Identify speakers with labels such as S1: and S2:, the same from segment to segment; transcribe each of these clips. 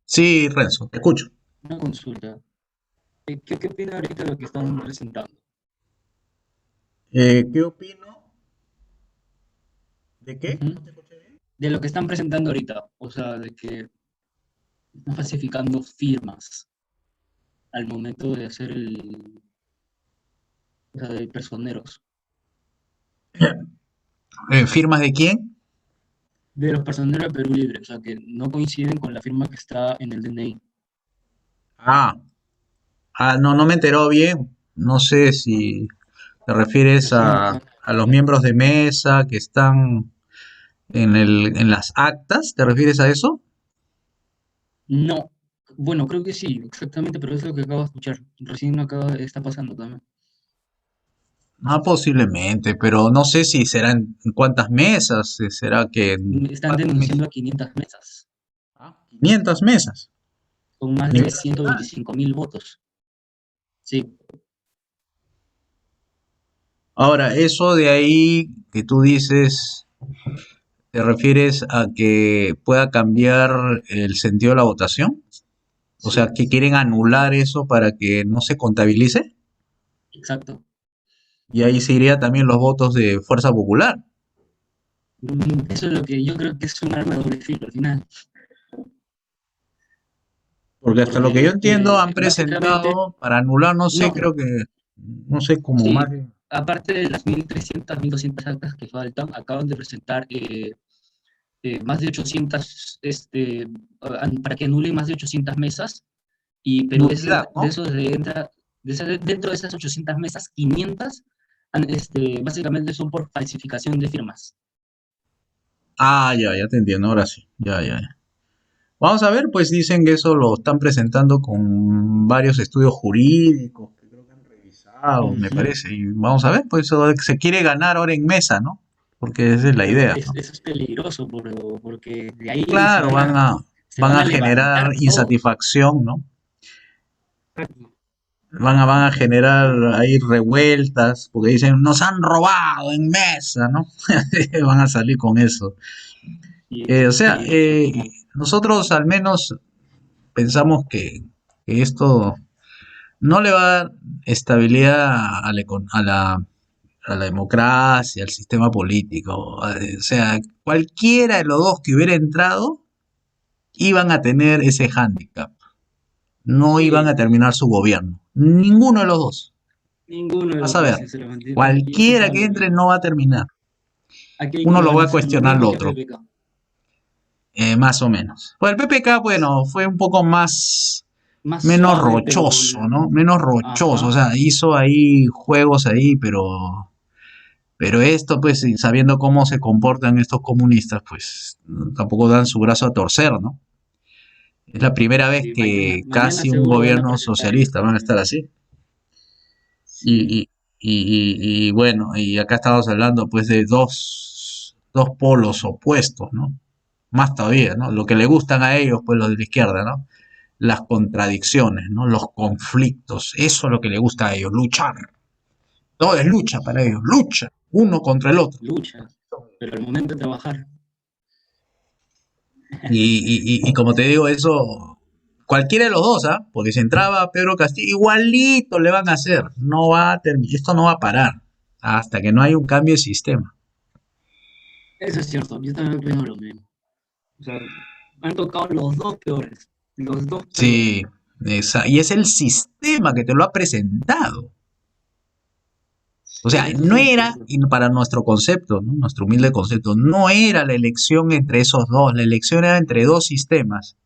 S1: Sí, Renzo, te escucho.
S2: Una consulta. ¿Qué opina ahorita de lo que están presentando?
S1: ¿Qué opino? ¿De qué?
S2: Ujú. De lo que están presentando ahorita. O sea, de que están falsificando firmas al momento de hacer o sea, de personeros.
S1: ¿Firmas de quién?
S2: De los personeros de Perú Libre. O sea, que no coinciden con la firma que está en el DNI.
S1: Ah, no, no me enteró bien. No sé si te refieres
S2: Recién acá.
S1: a los miembros de mesa que están en las actas. ¿Te refieres a eso?
S2: No. Bueno, creo que sí, exactamente, pero es lo que acabo de escuchar. Recién acaba, está pasando también.
S1: Ah, posiblemente, pero no sé si será en cuántas mesas. ¿Será que en
S2: Están
S1: cuántas mesas?
S2: denunciando a 500 mesas,
S1: Ah, 500 mesas.
S2: con más de
S1: Nivel
S2: ciento
S1: nacional.
S2: veinticinco mil votos. Sí,
S1: Ahora, eso de ahí que tú dices, ¿te refieres a que pueda cambiar el sentido de la votación? O sea,
S2: sí,
S1: que quieren anular eso para que no se contabilice.
S2: exacto.
S1: Y ahí se iría también los votos de Fuerza Popular.
S2: Eso es lo que yo creo que es un arma de doble filo al final,
S1: Porque hasta lo que yo
S2: porque
S1: entiendo han
S2: básicamente,
S1: presentado para anular, no sé,
S2: no,
S1: creo que, no sé, como más
S2: sí,
S1: de...
S2: aparte de las 1.300, 1.200 actas que faltan, acaban de presentar más de 800, para que anulen más de 800 mesas, pero
S1: Nulidad,
S2: de
S1: ¿no?
S2: eso dentro de esas 800 mesas, 500 básicamente son por falsificación de firmas.
S1: Ah, ya te entiendo, ahora sí. Ya. Vamos a ver, pues dicen que eso lo están presentando con varios estudios jurídicos que creo que han revisado, me
S2: Ujú.
S1: parece. Y vamos a ver, pues eso se quiere ganar ahora en mesa, ¿no? Porque esa es la
S2: Pero
S1: idea, ¿no?
S2: eso es peligroso porque de ahí
S1: Claro,
S2: se
S1: van
S2: van
S1: a
S2: a
S1: generar
S2: levantar todos.
S1: insatisfacción, ¿no? Van a generar ahí revueltas, porque dicen, nos han robado en mesa, ¿no? Van a salir con eso.
S2: Y eso
S1: O
S2: es
S1: sea,
S2: peligroso.
S1: nosotros al menos pensamos que esto no le va a dar estabilidad a la democracia, al sistema político. O sea, cualquiera de los dos que hubiera entrado iban a tener ese hándicap. No iban a
S2: Sí,
S1: terminar su gobierno. Ninguno de los dos.
S2: ninguno de
S1: Vas
S2: los
S1: a
S2: dos,
S1: ver.
S2: sinceramente. Y eso es
S1: Cualquiera que
S2: algo
S1: entre
S2: que
S1: no va a terminar.
S2: aquí
S1: Uno lo va a
S2: ignorancia, lo
S1: cuestionar al
S2: mismo que
S1: otro.
S2: PPK.
S1: Más o menos. Pues el PPK, bueno, fue un poco más
S2: Más
S1: menos
S2: suave, pero
S1: rochoso, ¿no? Menos rochoso, o
S2: ajá.
S1: sea, hizo ahí juegos ahí, pero esto, pues, y sabiendo cómo se comportan estos comunistas, pues, tampoco dan su brazo a torcer, ¿no? Es la primera vez
S2: Sí,
S1: que
S2: mañana
S1: casi un
S2: seguro van a
S1: gobierno
S2: presentar ellos
S1: socialista van a
S2: también.
S1: estar así.
S2: Sí,
S1: Y, y bueno, y acá estamos hablando, pues, de dos polos opuestos, ¿no? Más todavía, ¿no? Lo que le gustan a ellos, pues, los de la izquierda, ¿no? Las contradicciones, ¿no? Los conflictos, eso es lo que le gusta a ellos, luchar. Todo es lucha para ellos, lucha, uno contra el otro.
S2: lucha, pero al momento de trabajar,
S1: Y como te digo, eso, cualquiera de los dos, ¿ah? Porque si entraba Pedro Castillo, igualito le van a hacer. No va a terminar, esto no va a parar hasta que no haya un cambio de sistema.
S2: eso es cierto, yo también opino lo mismo. O sea, han tocado los dos peores, los dos peores.
S1: Sí, y es el sistema que te lo ha presentado. O
S2: Sí,
S1: sea,
S2: eso
S1: no
S2: sí es
S1: era,
S2: cierto.
S1: y para nuestro concepto, ¿no? Nuestro humilde concepto, no era la elección entre esos dos, la elección era entre dos sistemas.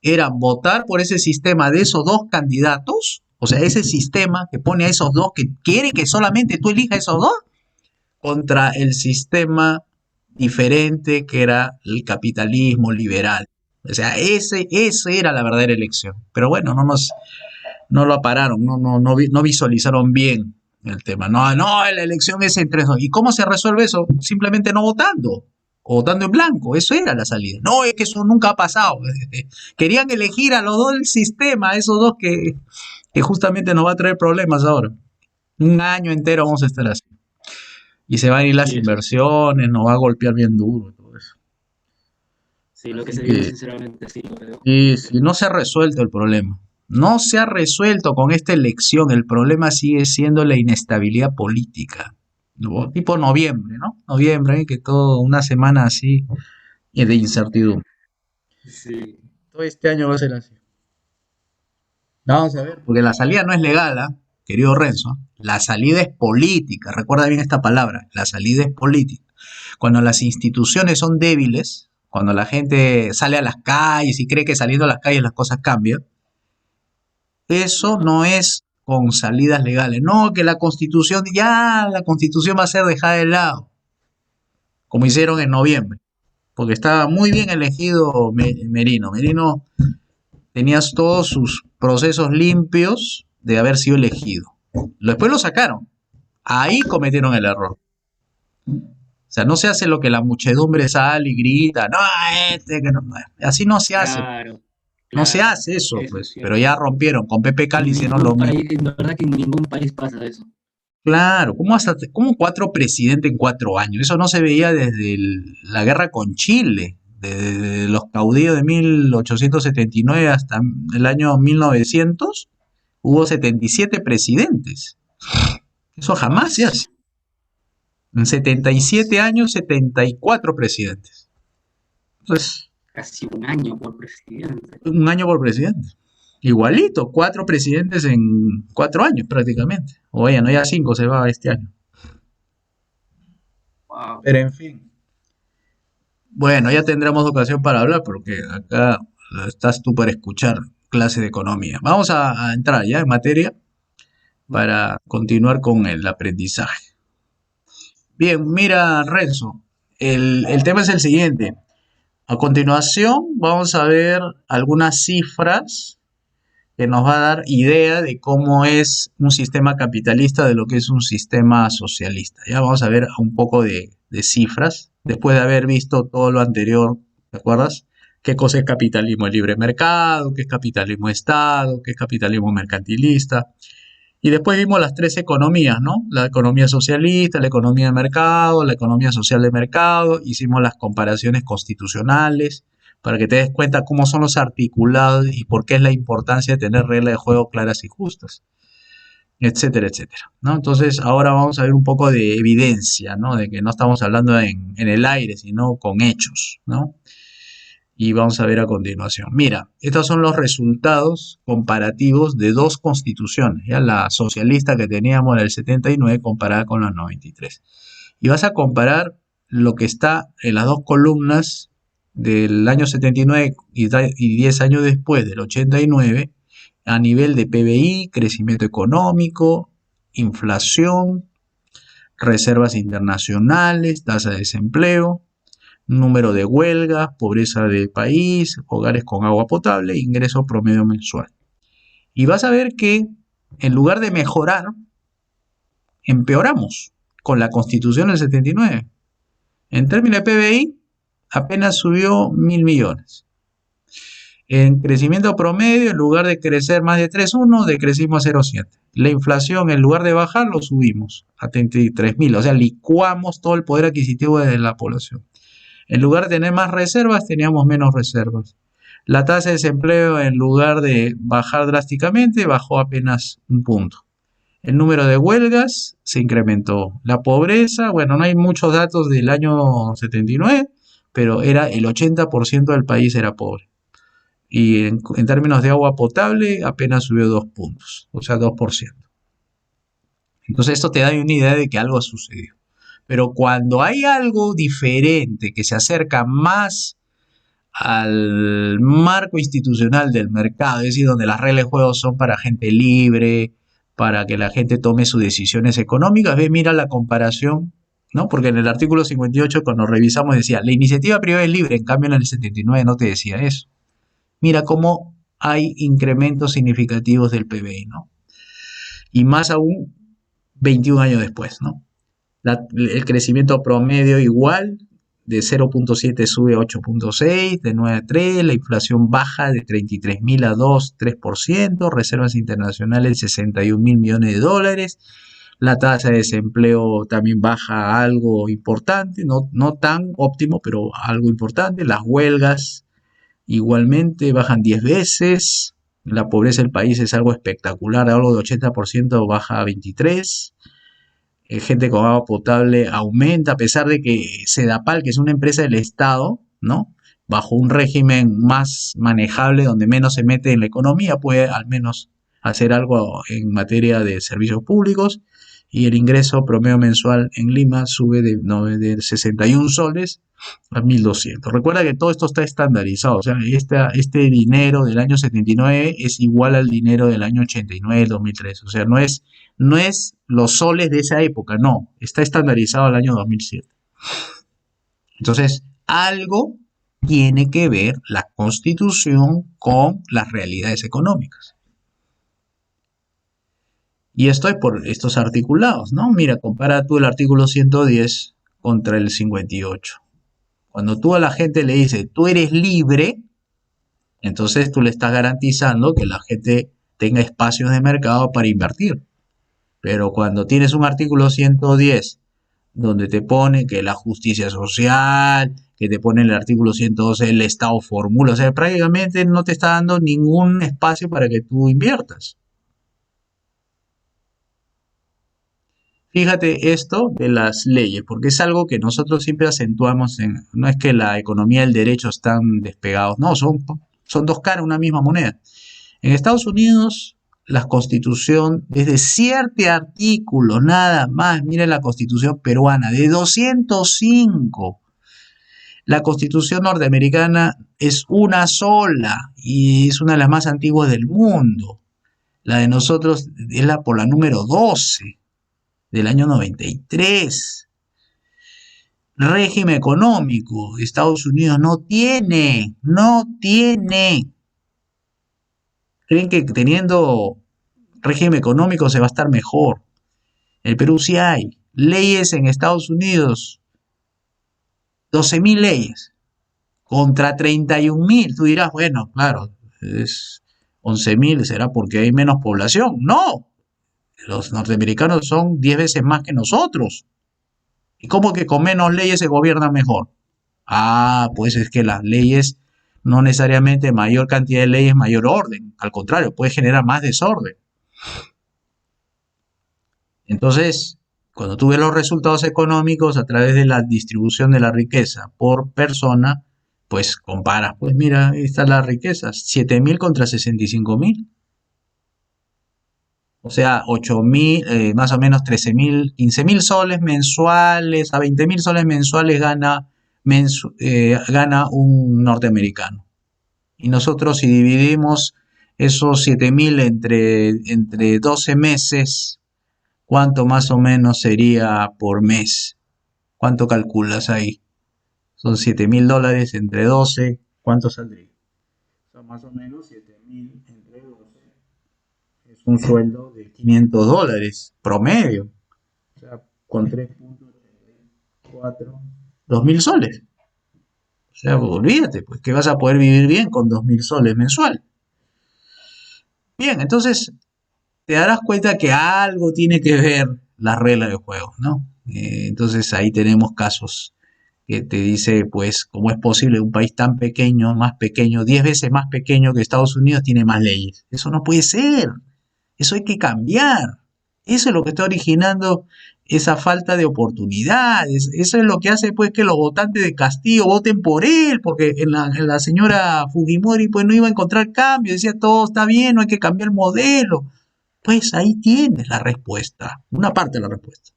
S1: Era votar por ese sistema de esos dos candidatos, o sea, ese sistema que pone a esos dos, que quiere que solamente tú elijas esos dos, contra el sistema diferente que era el capitalismo liberal. O sea, ese era la verdadera elección. Pero bueno, no lo pararon, no visualizaron bien el tema. No, la elección es entre esos. ¿Y cómo se resuelve eso? Simplemente no votando. O votando en blanco, eso era la salida. No, es que eso nunca ha pasado. Querían elegir a los dos del sistema, esos dos que justamente nos va a traer problemas ahora. Un año entero vamos a estar así. Y se van a ir las
S2: Sí, eso es cierto.
S1: inversiones, nos va a golpear bien duro y todo eso.
S2: Sí, lo que
S1: Así
S2: se viene,
S1: que
S2: sinceramente, sí lo veo.
S1: sí, no se ha resuelto el problema. No se ha resuelto con esta elección. El problema sigue siendo la inestabilidad política. ¿No? Tipo noviembre, ¿no? Noviembre, que todo una semana así de incertidumbre.
S2: Sí,
S1: Todo este año va a ser así. Vamos a ver, porque la salida no es legal, ¿ah? Querido Renzo. La salida es política. Recuerda bien esta palabra. La salida es política. Cuando las instituciones son débiles, cuando la gente sale a las calles y cree que saliendo a las calles las cosas cambian, eso
S2: ya,
S1: no es con salidas legales. No, que la constitución, ya la constitución va a ser dejada de lado, como hicieron en noviembre, porque estaba muy bien elegido Merino. Merino tenía todos sus procesos limpios de haber sido elegido. Después lo sacaron. Ahí cometieron el error. O sea, no se hace lo que la muchedumbre sale y grita, no, que no, así no se hace,
S2: claro,
S1: no se
S2: claro,
S1: hace eso,
S2: eso es
S1: pues, pero
S2: cierto.
S1: ya rompieron, con PPK le
S2: En
S1: hicieron lo
S2: ningún
S1: mismo.
S2: país, en verdad que en ningún país pasa eso.
S1: Claro, ¿cómo cuatro presidentes en 4 años? Eso no se veía desde la guerra con Chile, desde los caudillos de 1879 hasta el año 1900, hubo 77 presidentes. Eso jamás se
S2: As-
S1: hace. En 77 años, 74 presidentes. Entonces,
S2: Casi un año por presidente.
S1: un año por presidente. Igualito, 4 presidentes en 4 años prácticamente. O bueno, ya 5 se va este año.
S2: Wow.
S1: Pero en fin. Bueno, ya tendremos ocasión para hablar porque acá estás tú para escuchar clase de economía. Vamos a entrar ya en materia para continuar con el aprendizaje. Bien, mira, Renzo, el tema es el siguiente. A continuación, vamos a ver algunas cifras que nos va a dar idea de cómo es un sistema capitalista de lo que es un sistema socialista. Ya vamos a ver un poco de cifras, después de haber visto todo lo anterior, ¿te acuerdas? ¿Qué cosa es capitalismo de libre mercado? ¿Qué es capitalismo de Estado? ¿Qué es capitalismo mercantilista? Y después vimos las tres economías, ¿no? La economía socialista, la economía de mercado, la economía social de mercado. Hicimos las comparaciones constitucionales para que te des cuenta cómo son los articulados y por qué es la importancia de tener reglas de juego claras y justas, etcétera, etcétera, ¿no? Entonces ahora vamos a ver un poco de evidencia, ¿no? De que no estamos hablando en el aire, sino con hechos, ¿no? Y vamos a ver a continuación. Mira, estos son los resultados comparativos de dos constituciones, ya la socialista que teníamos en el 79 comparada con la 93. Y vas a comparar lo que está en las dos columnas del año 79 y 10 años después del 89 a nivel de PBI, crecimiento económico, inflación, reservas internacionales, tasa de desempleo, número de huelgas, pobreza del país, hogares con agua potable, ingreso promedio mensual. Y vas a ver que en lugar de mejorar, empeoramos con la Constitución del 79. En términos de PBI, apenas subió 1.000 millones. En crecimiento promedio, en lugar de crecer más de 3,1, decrecimos a 0,7. La inflación, en lugar de bajar, lo subimos a 33.000. O sea, licuamos todo el poder adquisitivo de la población. En lugar de tener más reservas, teníamos menos reservas. La tasa de desempleo, en lugar de bajar drásticamente, bajó apenas un punto. El número de huelgas se incrementó. La pobreza, bueno, no hay muchos datos del año 79, pero era el 80% del país era pobre. Y en términos de agua potable, apenas subió 2 puntos, o sea, 2%. Entonces esto te da una idea de que algo sucedió. Pero cuando hay algo diferente que se acerca más al marco institucional del mercado, es decir, donde las reglas de juego son para gente libre, para que la gente tome sus decisiones económicas, ve, mira la comparación, ¿no? Porque en el artículo 58, cuando revisamos, decía, la iniciativa privada es libre, en cambio en el 79 no te decía eso. Mira cómo hay incrementos significativos del PBI, ¿no? Y más aún 21 años después, ¿no? El crecimiento promedio igual, de 0,7 sube a 8,6, de 9 a 3, la inflación baja de 33.000 a 2, 3%, reservas internacionales 61.000 millones de dólares, La tasa de desempleo también baja algo importante, no tan óptimo, pero algo importante. Las huelgas igualmente bajan 10 veces. La pobreza del país es algo espectacular, algo de 80% baja a 23. Gente con agua potable aumenta, a pesar de que Sedapal, que es una empresa del Estado, ¿no? Bajo un régimen más manejable, donde menos se mete en la economía, puede al menos hacer algo en materia de servicios públicos. Y el ingreso promedio mensual en Lima sube de 61 soles a 1.200. Recuerda que todo esto está estandarizado, o sea, este dinero del año 79 es igual al dinero del año 89, 2003, o sea, no es los soles de esa época, no, está estandarizado al año 2007. Entonces, algo tiene que ver la Constitución con las realidades económicas. Y esto es por estos articulados, ¿no? Mira, compara tú el artículo 110 contra el 58. Cuando tú a la gente le dices, tú eres libre, entonces tú le estás garantizando que la gente tenga espacios de mercado para invertir. Pero cuando tienes un artículo 110 donde te pone que la justicia social, que te pone el artículo 112, el Estado formula, o sea, prácticamente no te está dando ningún espacio para que tú inviertas. Fíjate esto de las leyes, porque es algo que nosotros siempre acentuamos no es que la economía y el derecho están despegados, no, son dos caras, una misma moneda. En Estados Unidos, la Constitución, desde 7 artículos, nada más, miren la Constitución peruana, de 205. La Constitución norteamericana es una sola y es una de las más antiguas del mundo. La de nosotros es por la número 12 del año 93. Régimen económico, Estados Unidos no tiene. Creen que teniendo régimen económico se va a estar mejor. En el Perú sí hay leyes en Estados Unidos, 12.000 leyes contra 31.000. Tú dirás, bueno, claro, es 11.000, será porque hay menos población. No, los norteamericanos son 10 veces más que nosotros. ¿Y cómo que con menos leyes se gobierna mejor? Ah, pues es que las leyes, no necesariamente mayor cantidad de leyes, mayor orden. Al contrario, puede generar más desorden. Entonces, cuando tú ves los resultados económicos a través de la distribución de la riqueza por persona, pues comparas, pues mira, ahí está la riqueza, 7.000 contra 65.000. O sea, 8.000, más o menos 13.000, 15.000 soles mensuales, a 20.000 soles mensuales gana un norteamericano. Y nosotros, si dividimos esos 7.000 entre 12 meses, ¿cuánto más o menos sería por mes? ¿Cuánto calculas ahí? Son 7.000 dólares entre 12, ¿cuánto saldría? Son más o menos 7.000 entre 12. Es un sueldo de 500 dólares promedio. O sea, con 3.84, 2.000 soles. O sea, olvídate, pues que vas a poder vivir bien con 2.000 soles mensual. Bien, entonces te darás cuenta que algo tiene que ver la regla de juego, ¿no? Entonces ahí tenemos casos que te dice, pues, cómo es posible un país tan pequeño, más pequeño, 10 veces más pequeño que Estados Unidos, tiene más leyes. Eso no puede ser. Eso hay que cambiar. Eso es lo que está originando esa falta de oportunidades. Eso es lo que hace pues que los votantes de Castillo voten por él, porque en la señora Fujimori pues no iba a encontrar cambio, decía todo está bien, no hay que cambiar el modelo. Pues ahí tienes la respuesta, una parte de la respuesta.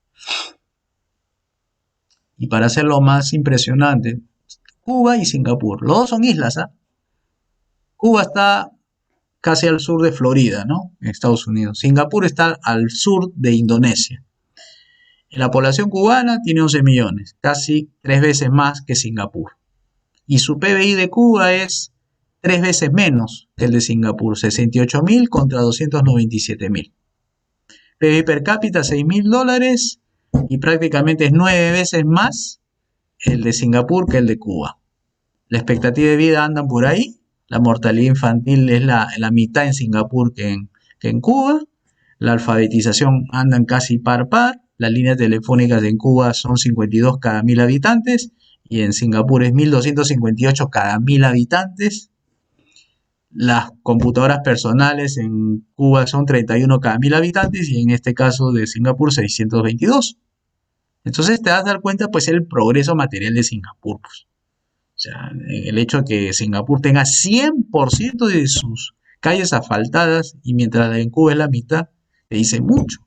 S1: Y para hacerlo más impresionante, Cuba y Singapur, los dos son islas, ¿ah? Cuba está casi al sur de Florida, ¿no? En Estados Unidos. Singapur está al sur de Indonesia. La población cubana tiene 11 millones, casi 3 veces más que Singapur. Y su PBI de Cuba es 3 veces menos que el de Singapur, 68.000 contra 297.000. PBI per cápita, 6.000 dólares y prácticamente es 9 veces más el de Singapur que el de Cuba. La expectativa de vida andan por ahí. La mortalidad infantil es la mitad en Singapur que en Cuba. La alfabetización andan casi par par. Las líneas telefónicas en Cuba son 52 cada 1000 habitantes y en Singapur es 1258 cada 1000 habitantes. Las computadoras personales en Cuba son 31 cada 1000 habitantes y en este caso de Singapur 622. Entonces te das a dar cuenta pues el progreso material de Singapur. Pues. O sea, el hecho de que Singapur tenga 100% de sus calles asfaltadas y mientras en Cuba es la mitad, te dice mucho.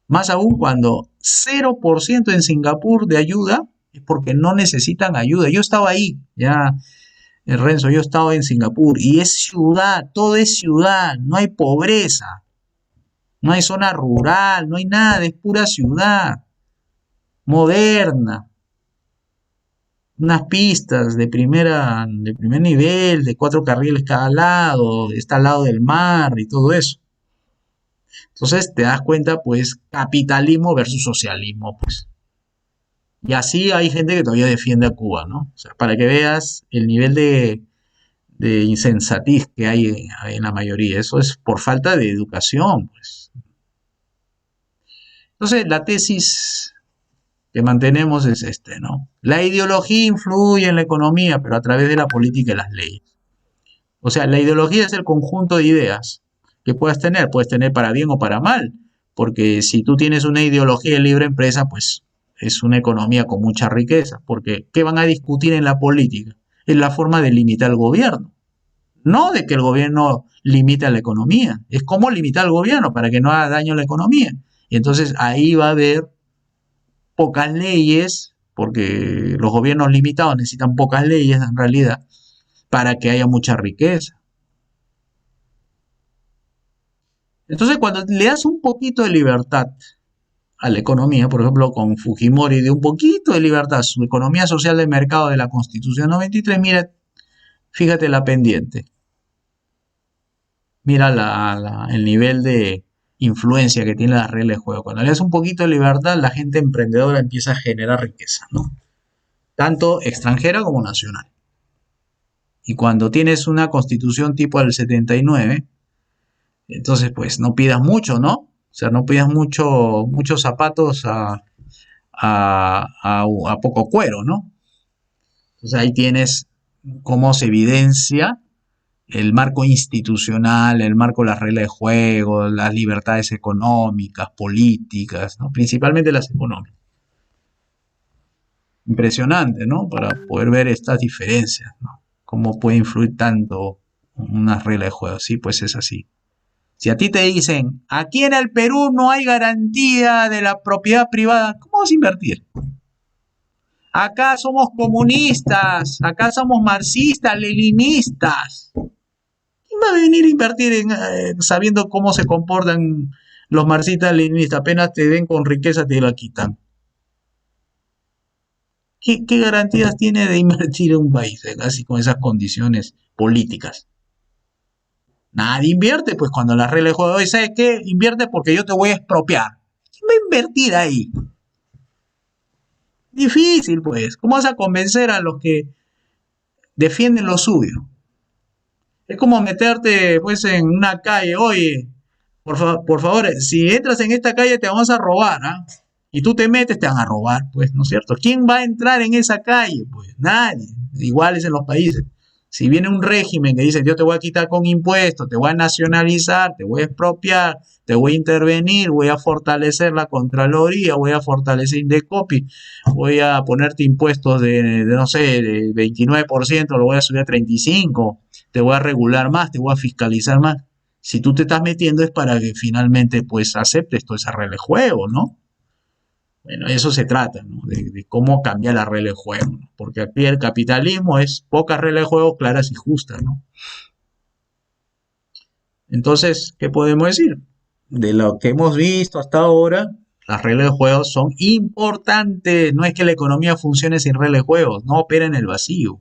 S1: Más aún cuando 0% en Singapur de ayuda es porque no necesitan ayuda. Yo estaba ahí, ya, Renzo, yo estaba en Singapur y es ciudad, todo es ciudad, no hay pobreza, no hay zona rural, no hay nada, es pura ciudad, moderna. Unas pistas de primer nivel, de 4 carriles cada lado, está al lado del mar y todo eso. Entonces te das cuenta, pues, capitalismo versus socialismo, pues. Y así hay gente que todavía defiende a Cuba, ¿no? O sea, para que veas el nivel de insensatez que hay en la mayoría. Eso es por falta de educación, pues. Entonces, la tesis que mantenemos es ¿no? La ideología influye en la economía, pero a través de la política y las leyes. O sea, la ideología es el conjunto de ideas que puedes tener para bien o para mal, porque si tú tienes una ideología de libre empresa, pues es una economía con mucha riqueza, porque ¿qué van a discutir en la política? Es la forma de limitar el gobierno, no de que el gobierno limite a la economía, es cómo limitar al gobierno para que no haga daño a la economía. Y entonces ahí va a haber pocas leyes, porque los gobiernos limitados necesitan pocas leyes en realidad, para que haya mucha riqueza. Entonces, cuando le das un poquito de libertad a la economía, por ejemplo, con Fujimori de un poquito de libertad, su economía social de mercado de la Constitución 93, mira, fíjate la pendiente, mira el nivel de influencia que tiene la regla de juego. Cuando le das un poquito de libertad, la gente emprendedora empieza a generar riqueza, ¿no? Tanto extranjera como nacional. Y cuando tienes una constitución tipo del 79, entonces pues no pidas mucho, ¿no? O sea, no pidas muchos zapatos a poco cuero, ¿no? Entonces ahí tienes cómo se evidencia el marco institucional, el marco de las reglas de juego, las libertades económicas, políticas, ¿no? Principalmente las económicas. Impresionante, ¿no? Para poder ver estas diferencias, ¿no? Cómo puede influir tanto una regla de juego. Sí, pues es así. Si a ti te dicen, aquí en el Perú no hay garantía de la propiedad privada, ¿cómo vas a invertir? Acá somos comunistas, acá somos marxistas, leninistas. ¿Quién va a venir a invertir sabiendo cómo se comportan los marxistas, leninistas? Apenas te ven con riqueza te la quitan. ¿Qué garantías tiene de invertir en un país así con esas condiciones políticas? Nadie invierte, pues cuando la regla de juego es, ¿sabes qué? Invierte porque yo te voy a expropiar. ¿Quién va a invertir ahí? Difícil, pues. ¿Cómo vas a convencer a los que defienden lo suyo? Es como meterte, pues, en una calle. Oye, por favor, si entras en esta calle te vamos a robar, ¿ah? Y tú te metes, te van a robar, pues, ¿no es cierto? ¿Quién va a entrar en esa calle? Pues nadie. Igual es en los países. Si viene un régimen que dice yo te voy a quitar con impuestos, te voy a nacionalizar, te voy a expropiar, te voy a intervenir, voy a fortalecer la Contraloría, voy a fortalecer Indecopi, voy a ponerte impuestos de no sé, de 29%, lo voy a subir a 35%, te voy a regular más, te voy a fiscalizar más. Si tú te estás metiendo es para que finalmente pues aceptes toda esa regla de juego, ¿no? Bueno, eso se trata, ¿no? De cómo cambiar la regla de juego, ¿no? Porque aquí el capitalismo es pocas reglas de juego claras y justas, ¿no? Entonces, ¿qué podemos decir? De lo que hemos visto hasta ahora, las reglas de juego son importantes. No es que la economía funcione sin reglas de juego, no opera en el vacío.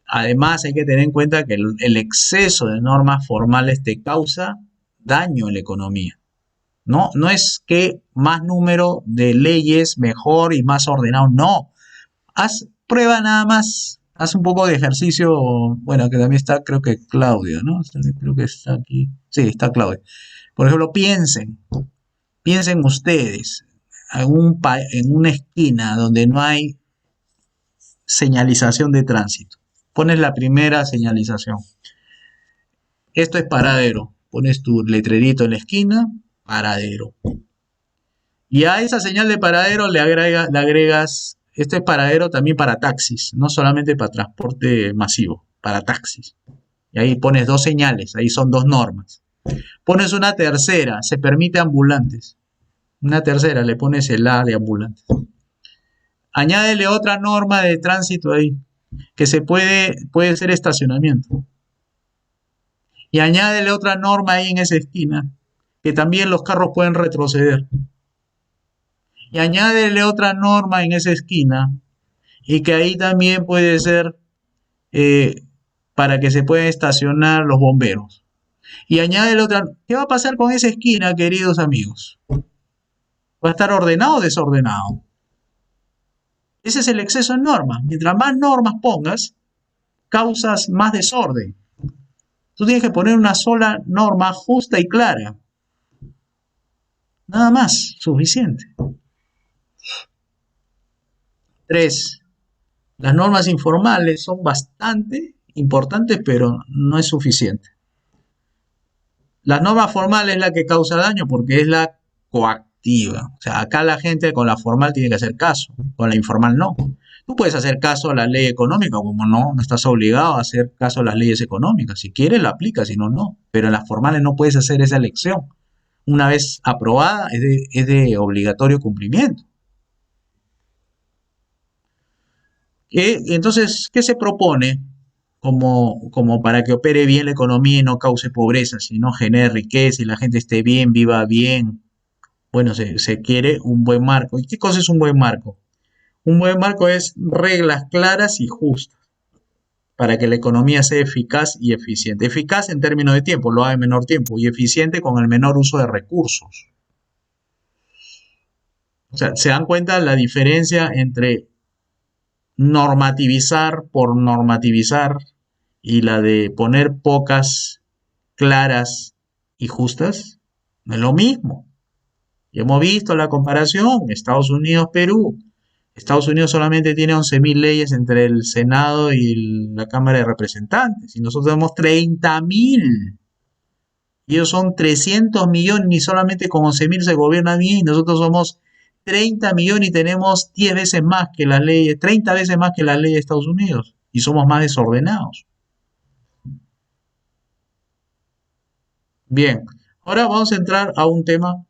S1: Además, hay que tener en cuenta que el exceso de normas formales te causa daño en la economía. No es que más número de leyes mejor y más ordenado, no. Haz haz un poco de ejercicio, bueno, que también está, creo que Claudio, ¿no? Creo que está aquí. Sí, está Claudio. Por ejemplo, piensen ustedes en una esquina donde no hay señalización de tránsito. Pones la primera señalización. Esto es paradero. Pones tu letrerito en la esquina, paradero. Y a esa señal de paradero le agregas, este es paradero también para taxis, no solamente para transporte masivo, para taxis. Y ahí pones dos señales, ahí son dos normas. Pones una tercera, se permite ambulantes. Una tercera, le pones el A de ambulantes. Añádele otra norma de tránsito ahí, que puede ser estacionamiento. Y añádele otra norma ahí en esa esquina, que también los carros pueden retroceder. Y añádele otra norma en esa esquina, y que ahí también puede ser para que se puedan estacionar los bomberos. Y añádele otra. ¿Qué va a pasar con esa esquina, queridos amigos? ¿Va a estar ordenado o desordenado? Ese es el exceso en normas. Mientras más normas pongas, causas más desorden. Tú tienes que poner una sola norma justa y clara. Nada más, suficiente. 3. Las normas informales son bastante importantes, pero no es suficiente. Las normas formales es la que causa daño porque es la coactiva. O sea, acá la gente con la formal tiene que hacer caso, con la informal no. Tú puedes hacer caso a la ley económica, como no estás obligado a hacer caso a las leyes económicas. Si quieres, la aplicas, si no, no. Pero en las formales no puedes hacer esa elección. Una vez aprobada, es de obligatorio cumplimiento. Entonces, ¿qué se propone como para que opere bien la economía y no cause pobreza, sino genere riqueza y la gente esté bien, viva bien? Bueno, se quiere un buen marco. ¿Y qué cosa es un buen marco? Un buen marco es reglas claras y justas para que la economía sea eficaz y eficiente. Eficaz en términos de tiempo, lo haga en menor tiempo, y eficiente con el menor uso de recursos. O sea, ¿se dan cuenta la diferencia entre normativizar por normativizar y la de poner pocas, claras y justas? No es lo mismo. Y hemos visto la comparación, Estados Unidos, Perú. Estados Unidos solamente tiene 11.000 leyes entre el Senado y la Cámara de Representantes. Y nosotros tenemos 30.000. Y ellos son 300 millones y solamente con 11.000 se gobierna bien. Y nosotros somos 30 millones y tenemos 10 veces más que las leyes, 30 veces más que la ley de Estados Unidos. Y somos más desordenados. Bien, ahora vamos a entrar a un tema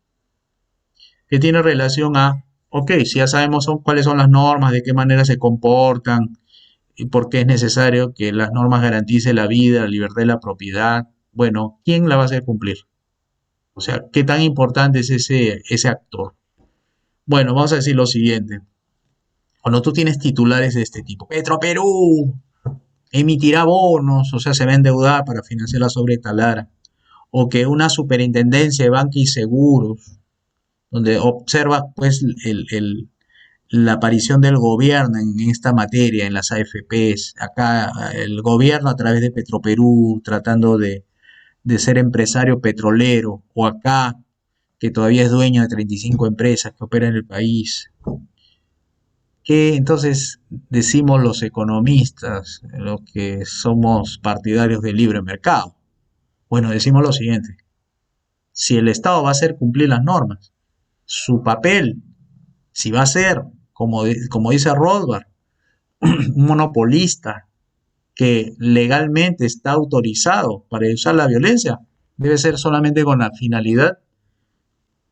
S1: que tiene relación a, ok, si ya sabemos cuáles son las normas, de qué manera se comportan y por qué es necesario que las normas garanticen la vida, la libertad y la propiedad. Bueno, ¿quién la va a hacer cumplir? O sea, ¿qué tan importante es ese actor? Bueno, vamos a decir lo siguiente. Cuando tú tienes titulares de este tipo, Petroperú emitirá bonos, o sea, se va a endeudar para financiar la obras de Talara, o que una superintendencia de banca y seguros, donde observa pues la aparición del gobierno en esta materia, en las AFPs, acá el gobierno a través de Petroperú tratando de ser empresario petrolero, o acá que todavía es dueño de 35 empresas que operan en el país. Que entonces decimos los economistas, los que somos partidarios del libre mercado. Bueno, decimos lo siguiente: si el Estado va a hacer cumplir las normas, su papel, si va a ser, como dice Rothbard, un monopolista que legalmente está autorizado para usar la violencia, debe ser solamente con la finalidad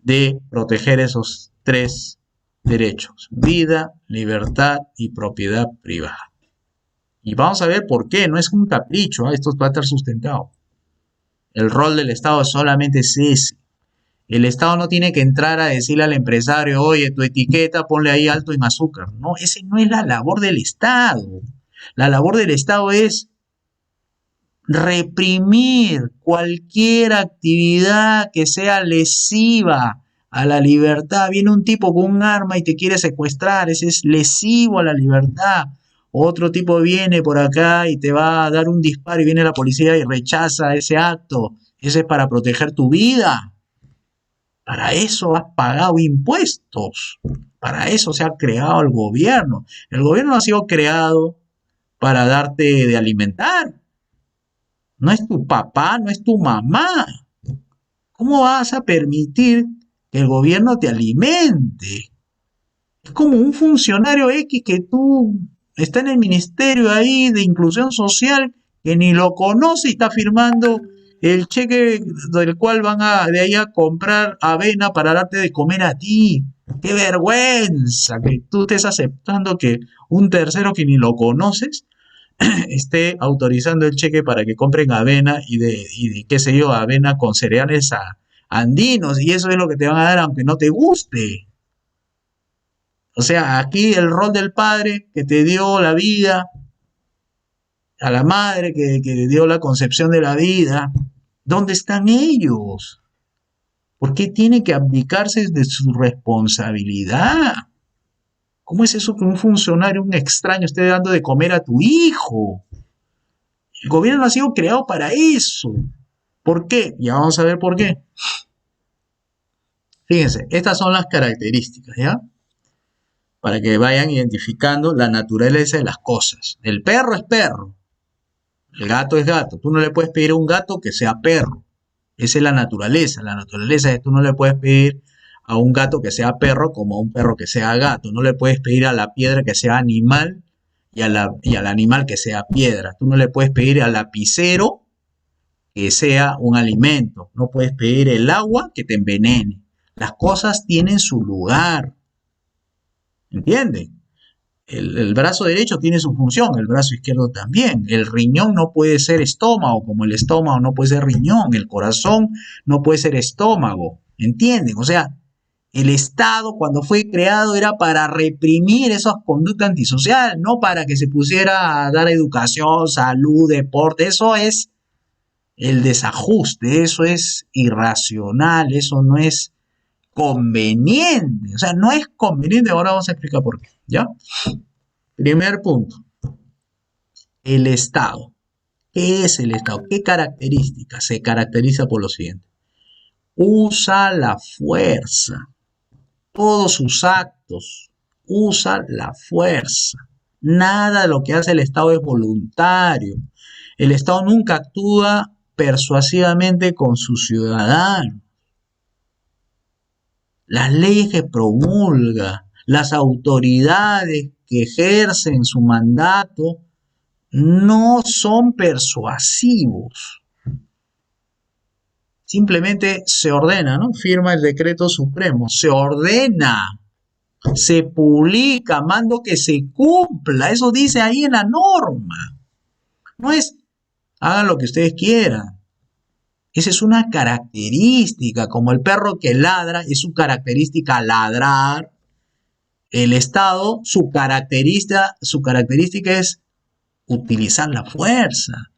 S1: de proteger esos tres derechos: vida, libertad y propiedad privada. Y vamos a ver por qué, no es un capricho, esto va a estar sustentado. El rol del Estado solamente es ese. El Estado no tiene que entrar a decirle al empresario, oye, tu etiqueta ponle ahí alto en azúcar. No, ese no es la labor del Estado. La labor del Estado es reprimir cualquier actividad que sea lesiva a la libertad. Viene un tipo con un arma y te quiere secuestrar, ese es lesivo a la libertad. otro tipo viene por acá y te va a dar un disparo y viene la policía y rechaza ese acto. Ese es para proteger tu vida. Para eso has pagado impuestos. Para eso se ha creado el gobierno. El gobierno no ha sido creado para darte de alimentar. No es tu papá, no es tu mamá. ¿Cómo vas a permitir que el gobierno te alimente? Es como un funcionario X que tú está en el ministerio ahí de inclusión social que ni lo conoce y está firmando el cheque del cual van a de ahí a comprar avena para darte de comer a ti. ¡Qué vergüenza que tú estés aceptando que un tercero que ni lo conoces esté autorizando el cheque para que compren avena y de qué sé yo, avena con cereales andinos, y eso es lo que te van a dar aunque no te guste? O sea, aquí el rol del padre que te dio la vida, a la madre que dio la concepción de la vida, ¿dónde están ellos? ¿Por qué tiene que abdicarse de su responsabilidad? ¿Cómo es eso que un funcionario, un extraño, esté dando de comer a tu hijo? El gobierno ha sido creado para eso. ¿Por qué? Ya vamos a ver por qué. Fíjense, estas son las características, ¿ya? Para que vayan identificando la naturaleza de las cosas. El perro es perro, el gato es gato. Tú no le puedes pedir a un gato que sea perro. Esa es la naturaleza. La naturaleza es que tú no le puedes pedir a un gato que sea perro como a un perro que sea gato. No le puedes pedir a la piedra que sea animal y al animal que sea piedra. Tú no le puedes pedir al lapicero que sea un alimento. No puedes pedir el agua que te envenene. Las cosas tienen su lugar. ¿Entienden? El brazo derecho tiene su función, el brazo izquierdo también. El riñón no puede ser estómago, como el estómago no puede ser riñón. El corazón no puede ser estómago. ¿Entienden? O sea, el Estado cuando fue creado era para reprimir esas conductas antisociales, no para que se pusiera a dar educación, salud, deporte. Eso es el desajuste, eso es irracional, eso no es conveniente. O sea, no es conveniente. Ahora vamos a explicar por qué. ¿Ya? Primer punto. El Estado. ¿Qué es el Estado? ¿Qué características? Se caracteriza por lo siguiente. Usa la fuerza. Todos sus actos. Usa la fuerza. Nada de lo que hace el Estado es voluntario. El Estado nunca actúa persuasivamente con sus ciudadanos. Las leyes que promulga, las autoridades que ejercen su mandato, no son persuasivos. Simplemente se ordena, ¿no? Firma el decreto supremo, se ordena, se publica, mando que se cumpla. Eso dice ahí en la norma. No es, hagan lo que ustedes quieran. Esa es una característica, como el perro que ladra, es su característica ladrar. El Estado, su característica es utilizar la fuerza.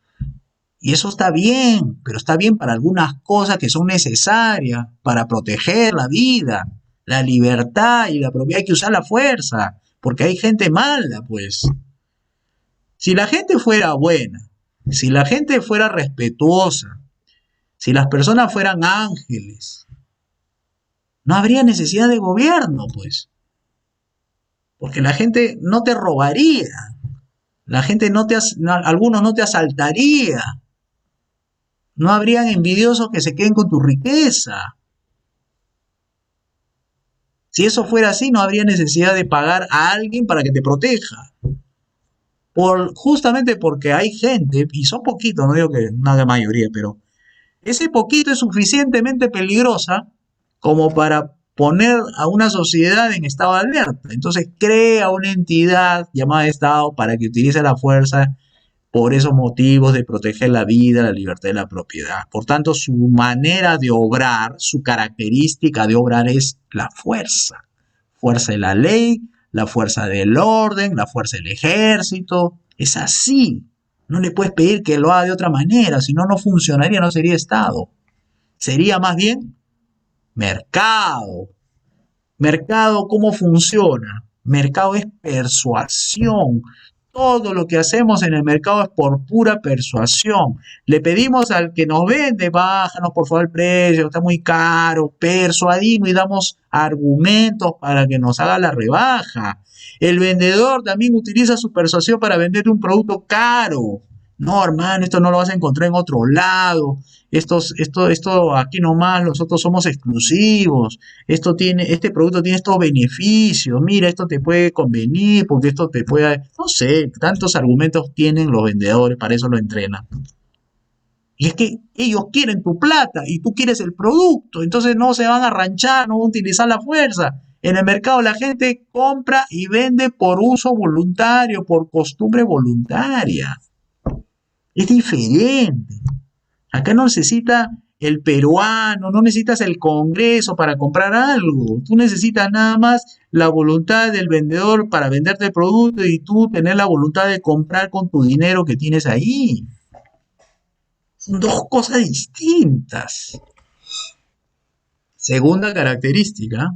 S1: Y eso está bien, pero está bien para algunas cosas que son necesarias para proteger la vida, la libertad y la propiedad. Hay que usar la fuerza, porque hay gente mala, pues. Si la gente fuera buena, si la gente fuera respetuosa, si las personas fueran ángeles, no habría necesidad de gobierno, pues. Porque la gente no te robaría, la gente algunos no te asaltaría, no habrían envidiosos que se queden con tu riqueza. Si eso fuera así, no habría necesidad de pagar a alguien para que te proteja. Justamente porque hay gente, y son poquitos, no digo que una mayoría, pero ese poquito es suficientemente peligrosa como para poner a una sociedad en estado de alerta. Entonces crea una entidad llamada Estado para que utilice la fuerza por esos motivos de proteger la vida, la libertad y la propiedad. Por tanto, su manera de obrar, su característica de obrar es la fuerza. Fuerza de la ley, la fuerza del orden, la fuerza del ejército. Es así. No le puedes pedir que lo haga de otra manera, si no, no funcionaría, no sería Estado. Sería más bien mercado. Mercado, ¿cómo funciona? Mercado es persuasión. Todo lo que hacemos en el mercado es por pura persuasión. Le pedimos al que nos vende, bájanos por favor el precio, está muy caro. Persuadimos y damos argumentos para que nos haga la rebaja. El vendedor también utiliza su persuasión para vender un producto caro. No, hermano, esto no lo vas a encontrar en otro lado. Esto aquí nomás, nosotros somos exclusivos. Este producto tiene estos beneficios. Mira, esto te puede convenir porque esto te puede, no sé, tantos argumentos tienen los vendedores, para eso lo entrenan. Y es que ellos quieren tu plata y tú quieres el producto, entonces no se van a ranchar, no van a utilizar la fuerza. En el mercado la gente compra y vende por uso voluntario, por costumbre voluntaria. Es diferente. Acá no necesita el peruano, no necesitas el Congreso para comprar algo. Tú necesitas nada más la voluntad del vendedor para venderte el producto y tú tener la voluntad de comprar con tu dinero que tienes ahí. Son dos cosas distintas. Segunda característica,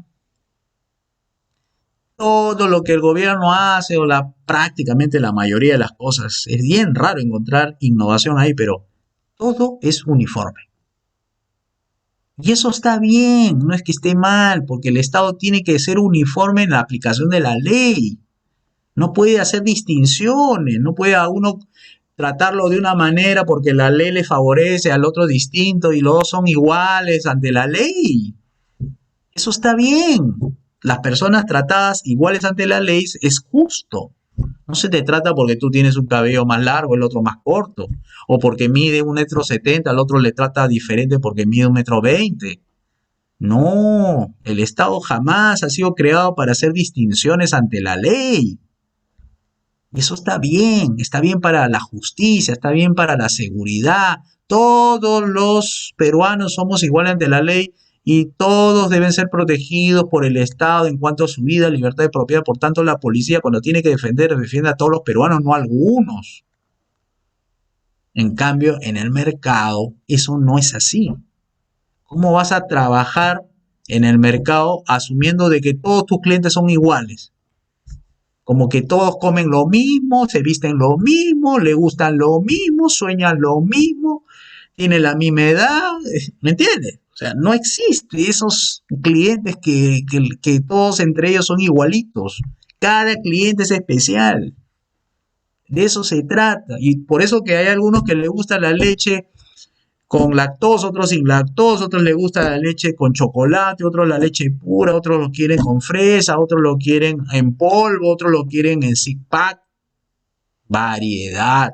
S1: todo lo que el gobierno hace o prácticamente la mayoría de las cosas, es bien raro encontrar innovación ahí, pero todo es uniforme. Y eso está bien, no es que esté mal, porque el Estado tiene que ser uniforme en la aplicación de la ley. No puede hacer distinciones, no puede a uno tratarlo de una manera porque la ley le favorece, al otro distinto y los dos son iguales ante la ley. Eso está bien. Las personas tratadas iguales ante la ley es justo. No se te trata porque tú tienes un cabello más largo, el otro más corto, o porque mide 1,70 m, al otro le trata diferente porque mide 1,20 m. No, el Estado jamás ha sido creado para hacer distinciones ante la ley. Y eso está bien para la justicia, está bien para la seguridad. Todos los peruanos somos iguales ante la ley y todos deben ser protegidos por el Estado en cuanto a su vida, libertad de propiedad. Por tanto, la policía cuando tiene que defender, defiende a todos los peruanos, no a algunos. En cambio, en el mercado, eso no es así. ¿Cómo vas a trabajar en el mercado asumiendo de que todos tus clientes son iguales? Como que todos comen lo mismo, se visten lo mismo, le gustan lo mismo, sueñan lo mismo, tienen la misma edad, ¿me entiendes? O sea, no existe esos clientes que todos entre ellos son igualitos. Cada cliente es especial. De eso se trata. Y por eso que hay algunos que les gusta la leche con lactosa, otros sin lactosa, otros les gusta la leche con chocolate, otros la leche pura, otros lo quieren con fresa, otros lo quieren en polvo, otros lo quieren en six pack. Variedad.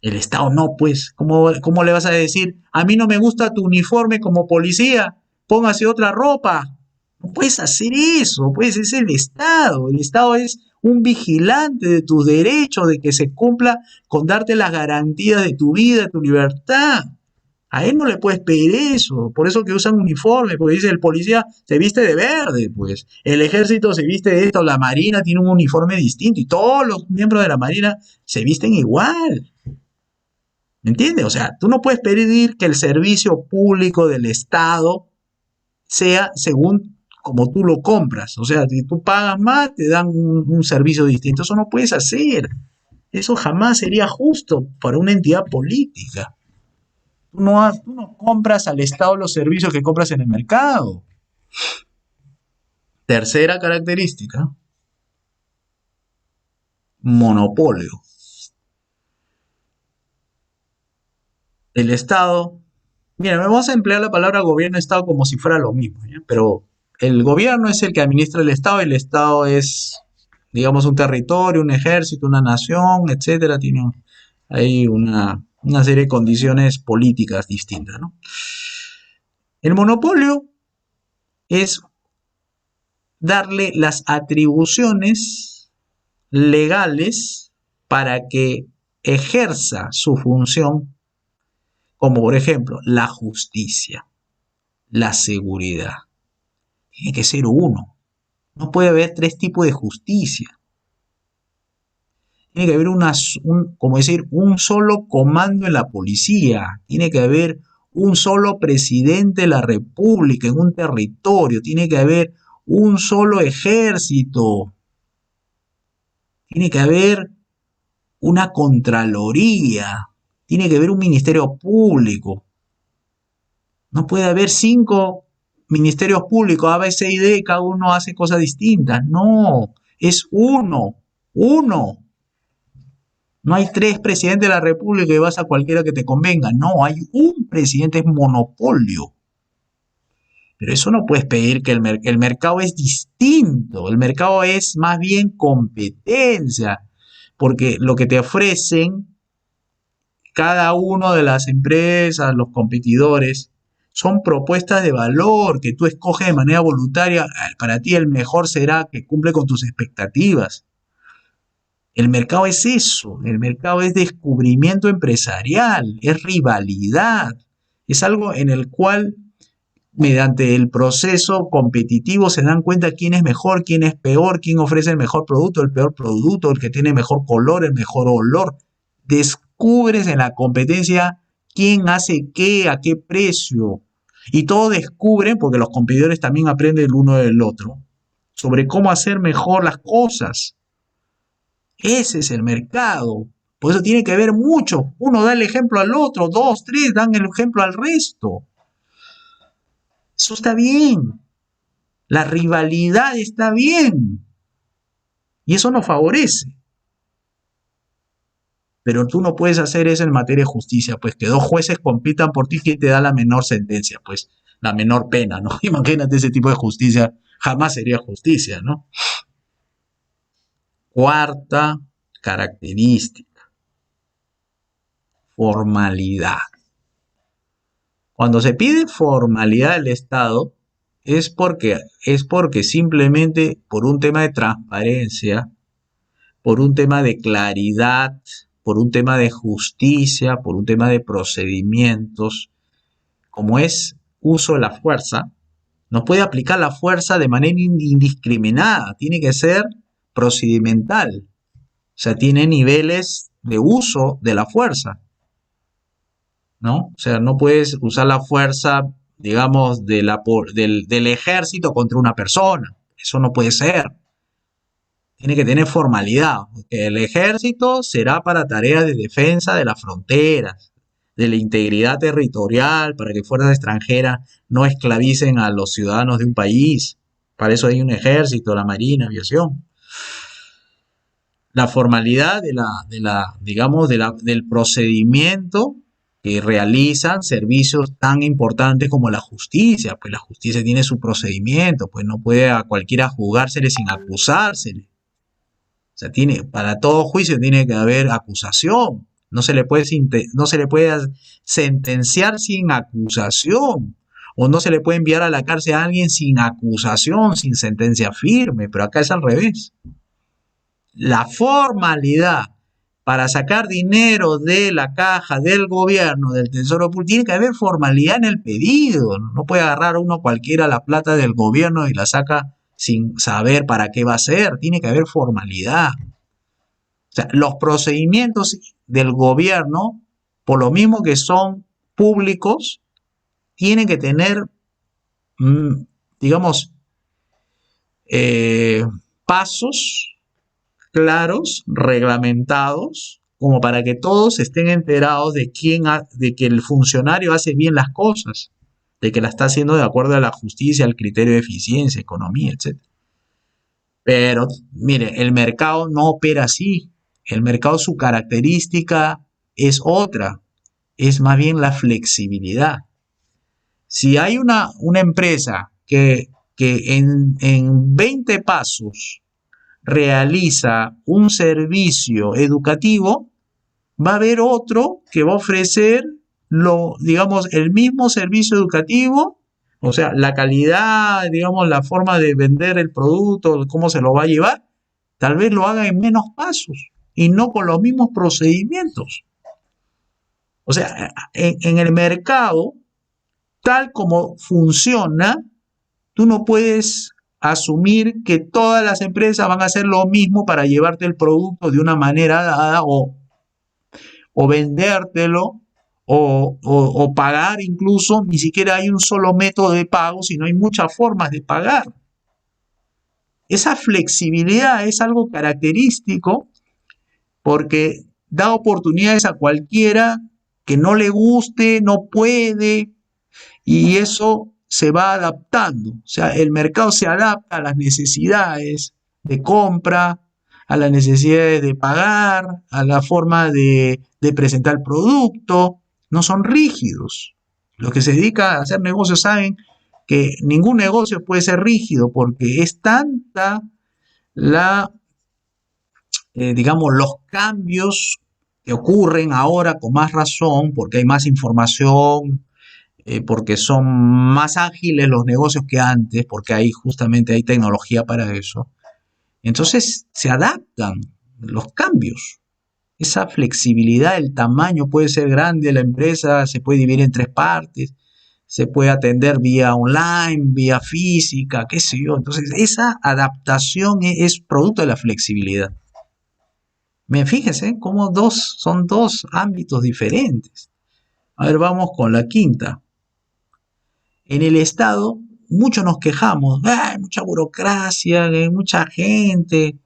S1: El Estado no, pues, ¿cómo le vas a decir? A mí no me gusta tu uniforme como policía, póngase otra ropa. No puedes hacer eso, pues es el Estado. El Estado es un vigilante de tus derechos, de que se cumpla con darte las garantías de tu vida, de tu libertad. A él no le puedes pedir eso, por eso que usan uniforme, porque dice el policía se viste de verde, pues el ejército se viste de esto, la marina tiene un uniforme distinto y todos los miembros de la marina se visten igual. ¿Me entiendes? O sea, tú no puedes pedir que el servicio público del Estado sea según como tú lo compras. O sea, si tú pagas más, te dan un servicio distinto. Eso no puedes hacer. Eso jamás sería justo para una entidad política. Tú no compras al Estado los servicios que compras en el mercado. Tercera característica, monopolio. El Estado, mira, vamos a emplear la palabra gobierno-Estado como si fuera lo mismo, ¿ya? Pero el gobierno es el que administra el Estado y el Estado es, digamos, un territorio, un ejército, una nación, etcétera. Tiene ahí una serie de condiciones políticas distintas, ¿no? El monopolio es darle las atribuciones legales para que ejerza su función, como por ejemplo la justicia, la seguridad. Tiene que ser uno. No puede haber tres tipos de justicia. Tiene que haber un solo comando en la policía. Tiene que haber un solo presidente de la república en un territorio. Tiene que haber un solo ejército. Tiene que haber una contraloría, tiene que haber un ministerio público. No puede haber 5 ministerios públicos, A, B, C y D, cada uno hace cosas distintas. No, es uno. No hay 3 presidentes de la República y vas a cualquiera que te convenga. No, hay un presidente, es monopolio. Pero eso no puedes pedir que el mercado es distinto. El mercado es más bien competencia. Porque lo que te ofrecen cada una de las empresas, los competidores, son propuestas de valor que tú escoges de manera voluntaria. Para ti el mejor será que cumple con tus expectativas. El mercado es eso, el mercado es descubrimiento empresarial, es rivalidad, es algo en el cual mediante el proceso competitivo se dan cuenta quién es mejor, quién es peor, quién ofrece el mejor producto, el peor producto, el que tiene mejor color, el mejor olor. Descubres en la competencia quién hace qué, a qué precio. Y todos descubren, porque los competidores también aprenden el uno del otro, sobre cómo hacer mejor las cosas. Ese es el mercado. Por eso tiene que haber mucho. Uno da el ejemplo al otro, 2, 3 dan el ejemplo al resto. Eso está bien. La rivalidad está bien. Y eso nos favorece. Pero tú no puedes hacer eso en materia de justicia, pues que 2 jueces compitan por ti, ¿quién te da la menor sentencia? Pues la menor pena, ¿no? Imagínate ese tipo de justicia, jamás sería justicia, ¿no? Cuarta característica, formalidad. Cuando se pide formalidad del Estado es porque simplemente por un tema de transparencia, por un tema de claridad, por un tema de justicia, por un tema de procedimientos, como es uso de la fuerza, no puede aplicar la fuerza de manera indiscriminada, tiene que ser procedimental, o sea, tiene niveles de uso de la fuerza, ¿no? O sea, no puedes usar la fuerza, digamos, del ejército contra una persona, eso no puede ser. Tiene que tener formalidad. El ejército será para tareas de defensa de las fronteras, de la integridad territorial, para que fuerzas extranjeras no esclavicen a los ciudadanos de un país. Para eso hay un ejército, la marina, aviación. La formalidad del procedimiento que realizan servicios tan importantes como la justicia. Pues la justicia tiene su procedimiento, pues no puede a cualquiera juzgársele sin acusársele. O sea, para todo juicio tiene que haber acusación. No se le puede sentenciar sin acusación. O no se le puede enviar a la cárcel a alguien sin acusación, sin sentencia firme. Pero acá es al revés. La formalidad para sacar dinero de la caja del gobierno, del Tesoro Público, tiene que haber formalidad en el pedido. No puede agarrar uno cualquiera la plata del gobierno y la saca sin saber para qué va a ser. Tiene que haber formalidad. O sea, los procedimientos del gobierno, por lo mismo que son públicos, tienen que tener, digamos, pasos claros, reglamentados, como para que todos estén enterados de que el funcionario hace bien las cosas, de que la está haciendo de acuerdo a la justicia, al criterio de eficiencia, economía, etc. Pero, mire, el mercado no opera así. El mercado, su característica es otra, es más bien la flexibilidad. Si hay una empresa que en 20 pasos realiza un servicio educativo, va a haber otro que va a ofrecer el mismo servicio educativo, o sea, la calidad, digamos, la forma de vender el producto, cómo se lo va a llevar, tal vez lo haga en menos pasos y no con los mismos procedimientos. O sea, en el mercado, tal como funciona, tú no puedes asumir que todas las empresas van a hacer lo mismo para llevarte el producto de una manera dada o vendértelo o pagar incluso. Ni siquiera hay un solo método de pago, sino hay muchas formas de pagar. Esa flexibilidad es algo característico porque da oportunidades a cualquiera que no le guste, no puede, y eso se va adaptando. O sea, el mercado se adapta a las necesidades de compra, a las necesidades de pagar, a la forma de presentar el producto. No son rígidos. Los que se dedican a hacer negocios saben que ningún negocio puede ser rígido porque es tanta la, digamos, los cambios que ocurren ahora con más razón, porque hay más información, porque son más ágiles los negocios que antes, porque justamente hay tecnología para eso. Entonces se adaptan los cambios. Esa flexibilidad, el tamaño puede ser grande, la empresa se puede dividir en 3 partes, se puede atender vía online, vía física, qué sé yo. Entonces esa adaptación es producto de la flexibilidad. Fíjense cómo son dos ámbitos diferentes. A ver, vamos con la quinta. En el Estado, muchos nos quejamos, hay mucha burocracia, hay mucha gente,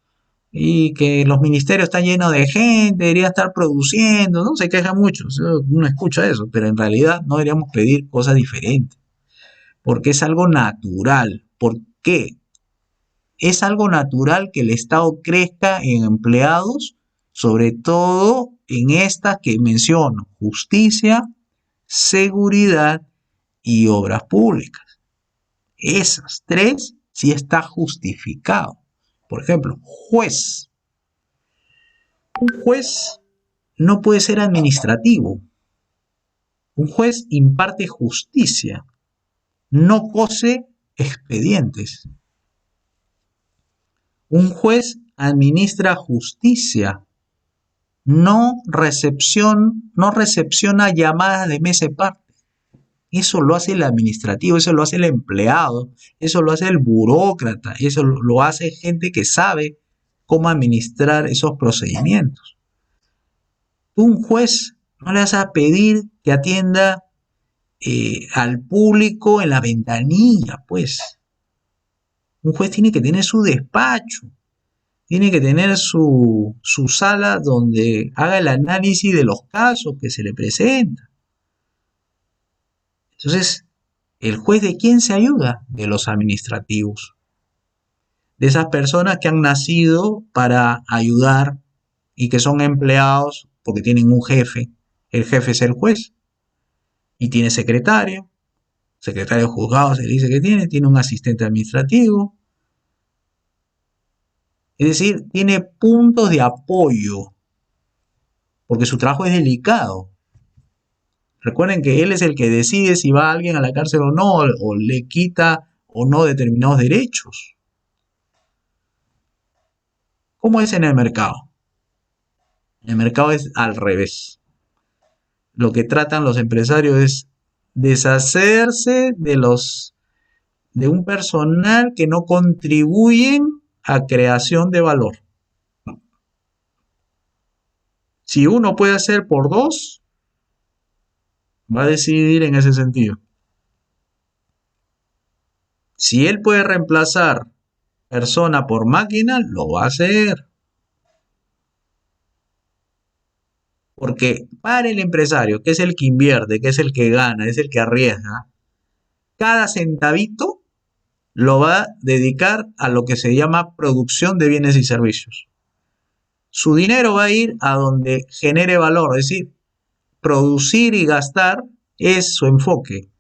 S1: y que los ministerios están llenos de gente, debería estar produciendo, ¿no? Se queja mucho, uno escucha eso, pero en realidad no deberíamos pedir cosas diferentes, porque es algo natural. ¿Por qué? Es algo natural que el Estado crezca en empleados, sobre todo en estas que menciono: justicia, seguridad y obras públicas. Esas 3 sí está justificado. Por ejemplo, juez. Un juez no puede ser administrativo. Un juez imparte justicia, no cose expedientes. Un juez administra justicia, no recepciona llamadas de mesa y parte. Eso lo hace el administrativo, eso lo hace el empleado, eso lo hace el burócrata, eso lo hace gente que sabe cómo administrar esos procedimientos. Tú, un juez, no le vas a pedir que atienda al público en la ventanilla, pues. Un juez tiene que tener su despacho, tiene que tener su sala donde haga el análisis de los casos que se le presentan. Entonces, ¿el juez de quién se ayuda? De los administrativos. De esas personas que han nacido para ayudar y que son empleados porque tienen un jefe. El jefe es el juez. Y tiene secretario. Secretario de juzgado se le dice que tiene un asistente administrativo. Es decir, tiene puntos de apoyo, porque su trabajo es delicado. Recuerden que él es el que decide si va alguien a la cárcel o no, o le quita o no determinados derechos. ¿Cómo es en el mercado? En el mercado es al revés. Lo que tratan los empresarios es deshacerse de un personal que no contribuyen a creación de valor. Si uno puede hacer por 2, va a decidir en ese sentido. Si él puede reemplazar persona por máquina, lo va a hacer. Porque para el empresario, que es el que invierte, que es el que gana, es el que arriesga, cada centavito lo va a dedicar a lo que se llama producción de bienes y servicios. Su dinero va a ir a donde genere valor, es decir, producir y gastar es su enfoque.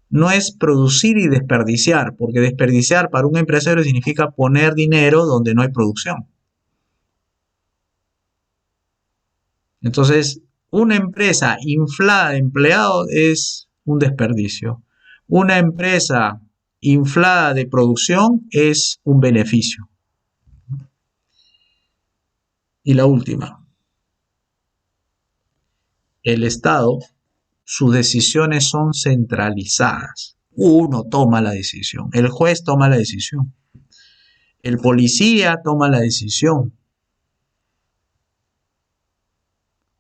S1: No es producir y desperdiciar, porque desperdiciar para un empresario significa poner dinero donde no hay producción. Entonces, una empresa inflada de empleados es un desperdicio. Una empresa inflada de producción es un beneficio. Y la última. El Estado, sus decisiones son centralizadas. Uno toma la decisión. El juez toma la decisión. El policía toma la decisión.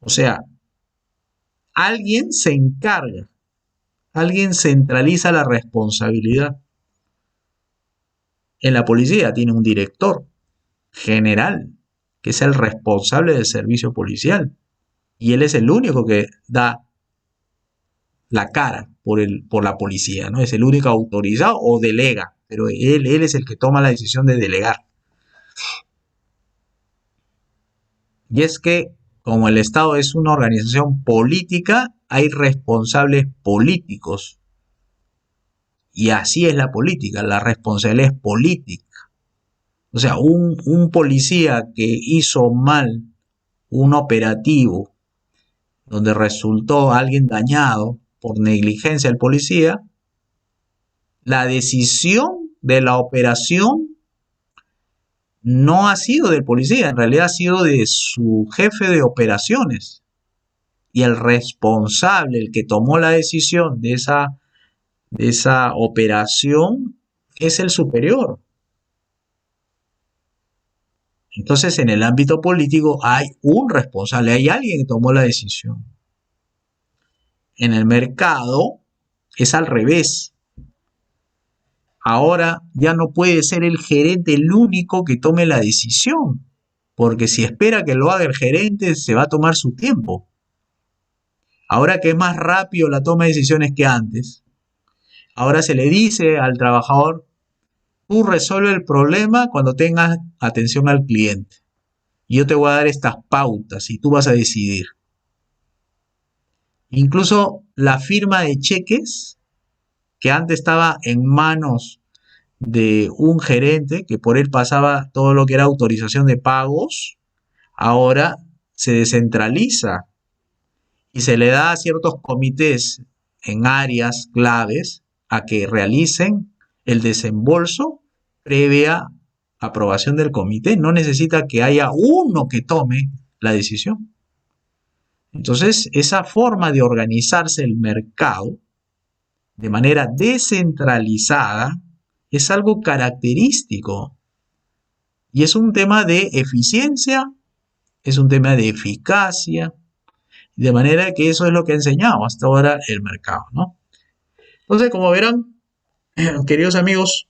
S1: O sea, alguien se encarga, alguien centraliza la responsabilidad. En la policía tiene un director general, que es el responsable del servicio policial. Y él es el único que da la cara por la policía, ¿no? Es el único autorizado o delega, pero él es el que toma la decisión de delegar. Y es que, como el Estado es una organización política, hay responsables políticos. Y así es la política, la responsabilidad es política. O sea, un policía que hizo mal un operativo donde resultó alguien dañado por negligencia del policía, la decisión de la operación no ha sido del policía, en realidad ha sido de su jefe de operaciones. Y el responsable, el que tomó la decisión de esa operación, es el superior. Entonces, en el ámbito político hay un responsable, hay alguien que tomó la decisión. En el mercado es al revés. Ahora ya no puede ser el gerente el único que tome la decisión, porque si espera que lo haga el gerente, se va a tomar su tiempo. Ahora que es más rápido la toma de decisiones que antes, ahora se le dice al trabajador, tú resuelve el problema cuando tengas atención al cliente. Y yo te voy a dar estas pautas y tú vas a decidir. Incluso la firma de cheques, que antes estaba en manos de un gerente, que por él pasaba todo lo que era autorización de pagos, ahora se descentraliza y se le da a ciertos comités en áreas claves a que realicen el desembolso previa aprobación del comité. No necesita que haya uno que tome la decisión. Entonces, esa forma de organizarse el mercado de manera descentralizada es algo característico y es un tema de eficiencia, es un tema de eficacia, de manera que eso es lo que ha enseñado hasta ahora el mercado, ¿no? Entonces, como verán, queridos amigos,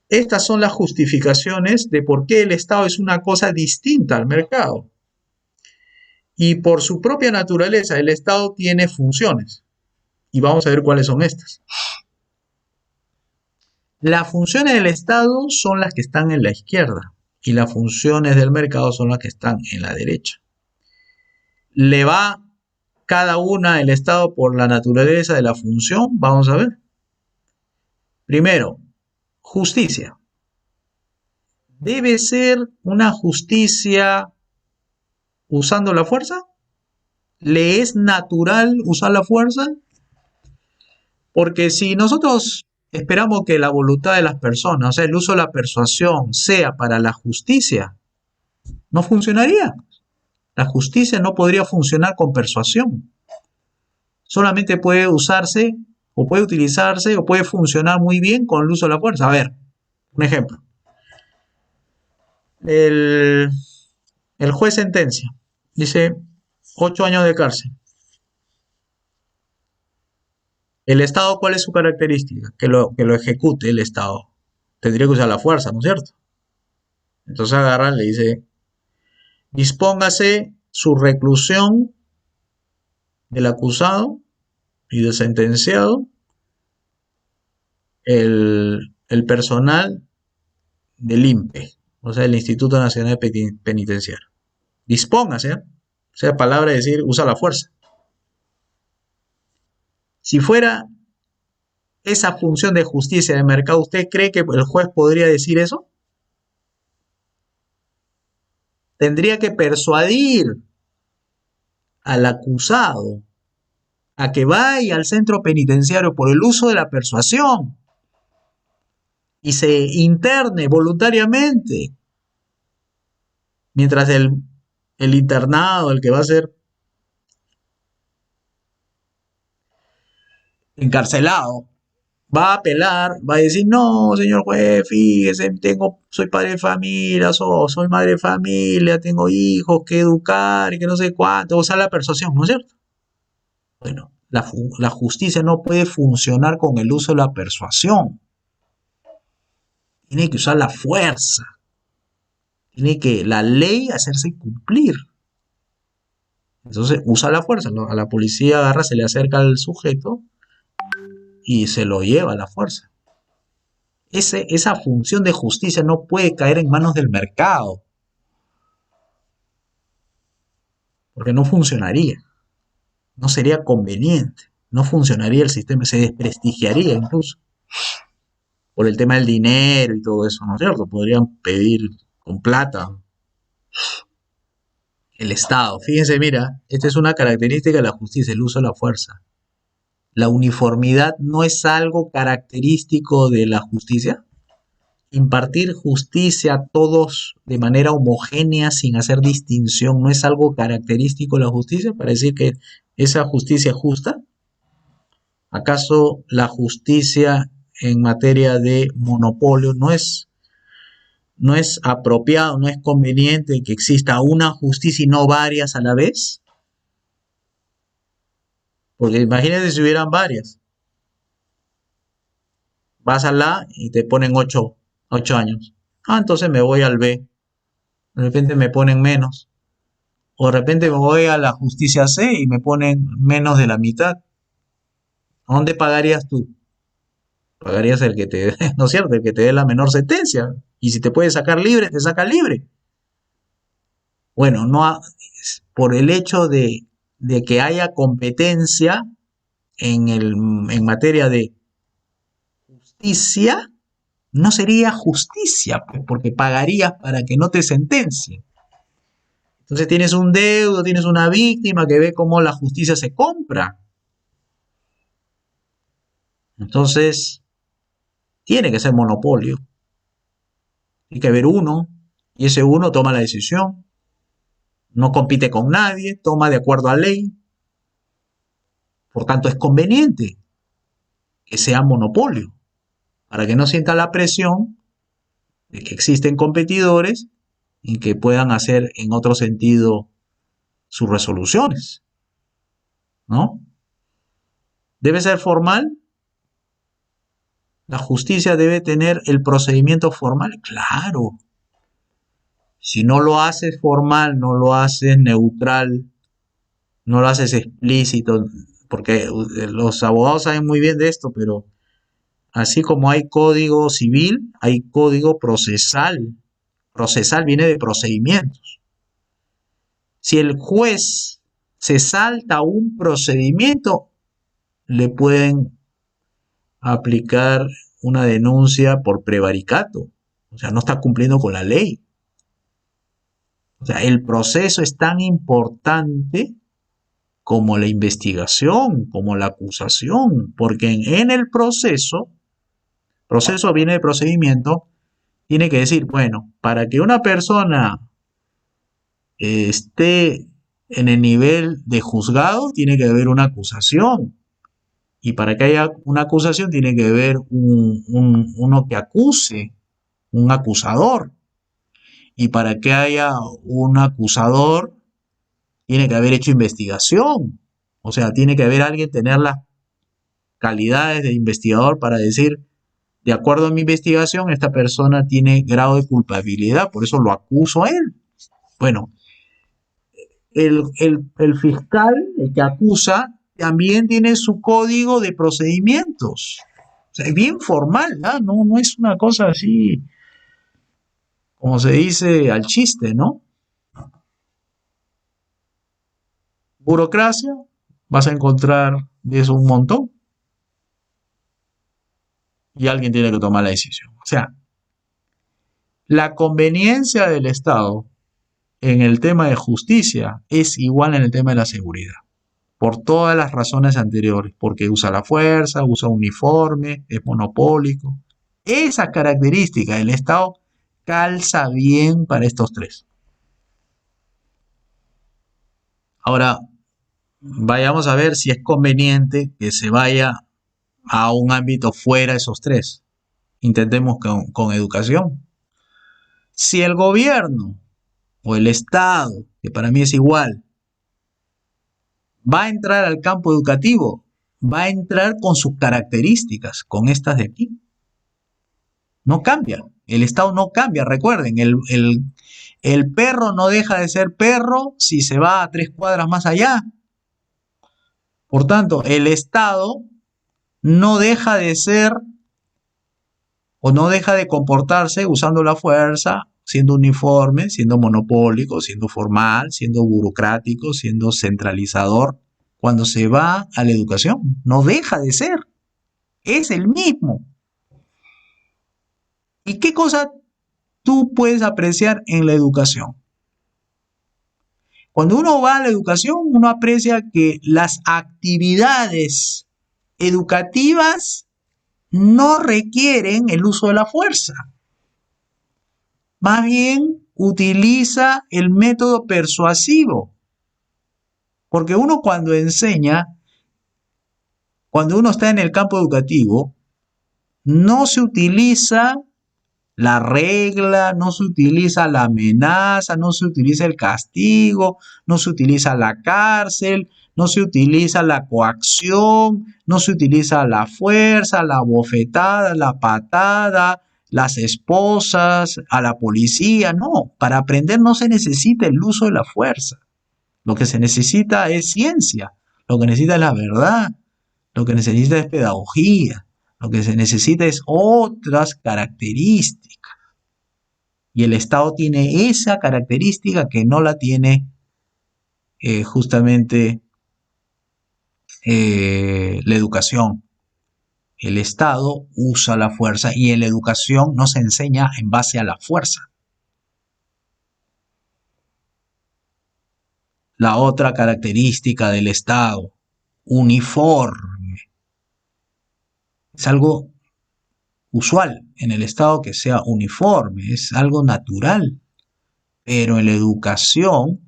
S1: estas son las justificaciones de por qué el Estado es una cosa distinta al mercado. Y por su propia naturaleza, el Estado tiene funciones. Y vamos a ver cuáles son estas. Las funciones del Estado son las que están en la izquierda y las funciones del mercado son las que están en la derecha. ¿Le va cada una el Estado por la naturaleza de la función? Vamos a ver. Primero, justicia. ¿Debe ser una justicia usando la fuerza? ¿Le es natural usar la fuerza? Porque si nosotros esperamos que la voluntad de las personas, o sea, el uso de la persuasión, sea para la justicia, no funcionaría. La justicia no podría funcionar con persuasión. Solamente puede usarse, o puede utilizarse, o puede funcionar muy bien con el uso de la fuerza. A ver, un ejemplo. El juez sentencia, dice 8 años de cárcel. ¿El Estado cuál es su característica? Que lo ejecute el Estado. Tendría que usar la fuerza, ¿no es cierto? Entonces agarran, le dice, dispóngase su reclusión del acusado y del sentenciado, el personal del INPE, o sea, el Instituto Nacional Penitenciario. Dispóngase, ¿eh? O sea, palabra de decir, usa la fuerza. Si fuera esa función de justicia de mercado, ¿usted cree que el juez podría decir eso? Tendría que persuadir al acusado a que vaya al centro penitenciario por el uso de la persuasión y se interne voluntariamente, mientras el internado, el que va a ser encarcelado, va a apelar, va a decir, no, señor juez, fíjese, soy padre de familia, soy madre de familia, tengo hijos que educar y que no sé cuánto, o sea, la persuasión, ¿no es cierto? Bueno, la justicia no puede funcionar con el uso de la persuasión. tiene que usar la fuerza, tiene que la ley hacerse cumplir. Entonces usa la fuerza, ¿no? A la policía agarra, se le acerca al sujeto y se lo lleva a la fuerza. Esa función de justicia no puede caer en manos del mercado, porque no funcionaría, no sería conveniente, no funcionaría el sistema, se desprestigiaría incluso por el tema del dinero y todo eso, ¿no es cierto? Podrían pedir con plata el Estado. Fíjense, mira, esta es una característica de la justicia, el uso de la fuerza. La uniformidad no es algo característico de la justicia. Impartir justicia a todos de manera homogénea sin hacer distinción no es algo característico de la justicia para decir que esa justicia es justa. ¿Acaso la justicia en materia de monopolio no es apropiado, no es conveniente que exista una justicia y no varias a la vez? Porque imagínense si hubieran varias. Vas a la y te ponen 8 años. Ah, entonces me voy al B. De repente me ponen menos. O de repente me voy a la justicia C y me ponen menos de la mitad. ¿A dónde pagarías tú? Pagarías el que te dé, ¿no es cierto? El que te dé la menor sentencia. Y si te puede sacar libre, te saca libre. Bueno, no por el hecho de que haya competencia en materia de justicia, no sería justicia, pues, porque pagarías para que no te sentencien. Entonces tienes un deudo, tienes una víctima que ve cómo la justicia se compra. Entonces, tiene que ser monopolio. Tiene que haber uno, y ese uno toma la decisión. No compite con nadie, toma de acuerdo a ley. Por tanto, es conveniente que sea monopolio, para que no sienta la presión de que existen competidores y que puedan hacer en otro sentido sus resoluciones, ¿no? Debe ser formal. La justicia debe tener el procedimiento formal, claro. Si no lo haces formal, no lo haces neutral, no lo haces explícito, porque los abogados saben muy bien de esto, pero así como hay código civil, hay código procesal. Procesal viene de procedimientos. Si el juez se salta un procedimiento, le pueden aplicar una denuncia por prevaricato. O sea, no está cumpliendo con la ley. O sea, el proceso es tan importante como la investigación, como la acusación, porque en el proceso viene de procedimiento, tiene que decir, bueno, para que una persona esté en el nivel de juzgado, tiene que haber una acusación. Y para que haya una acusación, tiene que haber uno que acuse, un acusador. Y para que haya un acusador, tiene que haber hecho investigación. O sea, tiene que haber alguien tener las calidades de investigador para decir, de acuerdo a mi investigación, esta persona tiene grado de culpabilidad, por eso lo acuso a él. Bueno, el fiscal, el que acusa, también tiene su código de procedimientos. O sea, es bien formal, ¿no? No es una cosa así, como se dice al chiste, ¿no? Burocracia, vas a encontrar de eso un montón. Y alguien tiene que tomar la decisión. O sea, la conveniencia del Estado en el tema de justicia es igual en el tema de la seguridad. Por todas las razones anteriores, porque usa la fuerza, usa uniforme, es monopólico. Esa característica del Estado calza bien para estos tres. Ahora, vayamos a ver si es conveniente que se vaya a un ámbito fuera de esos tres. Intentemos con educación. Si el gobierno o el Estado, que para mí es igual, va a entrar al campo educativo, va a entrar con sus características, con estas de aquí. No cambia. El Estado no cambia, recuerden, el perro no deja de ser perro si se va a 3 cuadras más allá. Por tanto, el Estado no deja de ser o no deja de comportarse usando la fuerza, siendo uniforme, siendo monopólico, siendo formal, siendo burocrático, siendo centralizador, cuando se va a la educación. No deja de ser, es el mismo. ¿Y qué cosa tú puedes apreciar en la educación? Cuando uno va a la educación, uno aprecia que las actividades educativas no requieren el uso de la fuerza. Más bien utiliza el método persuasivo. Porque uno cuando enseña, cuando uno está en el campo educativo, no se utiliza la regla, no se utiliza la amenaza, no se utiliza el castigo, no se utiliza la cárcel, no se utiliza la coacción, no se utiliza la fuerza, la bofetada, la patada, las esposas, a la policía. No, para aprender no se necesita el uso de la fuerza. Lo que se necesita es ciencia, lo que necesita es la verdad, lo que necesita es pedagogía, lo que se necesita es otras características. Y el Estado tiene esa característica que no la tiene justamente la educación. El Estado usa la fuerza y en la educación no se enseña en base a la fuerza. La otra característica del Estado, uniforme. Es algo usual en el Estado que sea uniforme, es algo natural. Pero en la educación,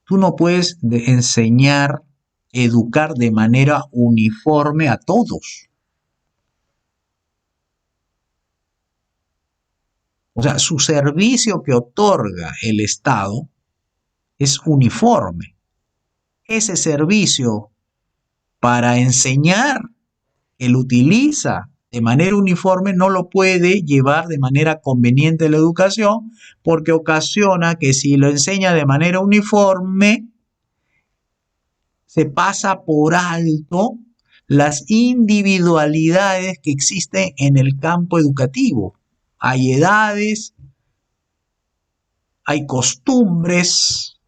S1: tú no puedes enseñar, educar de manera uniforme a todos. O sea, su servicio que otorga el Estado es uniforme. Ese servicio para enseñar, él utiliza de manera uniforme, no lo puede llevar de manera conveniente la educación porque ocasiona que si lo enseña de manera uniforme, se pasa por alto las individualidades que existen en el campo educativo. Hay edades, hay costumbres,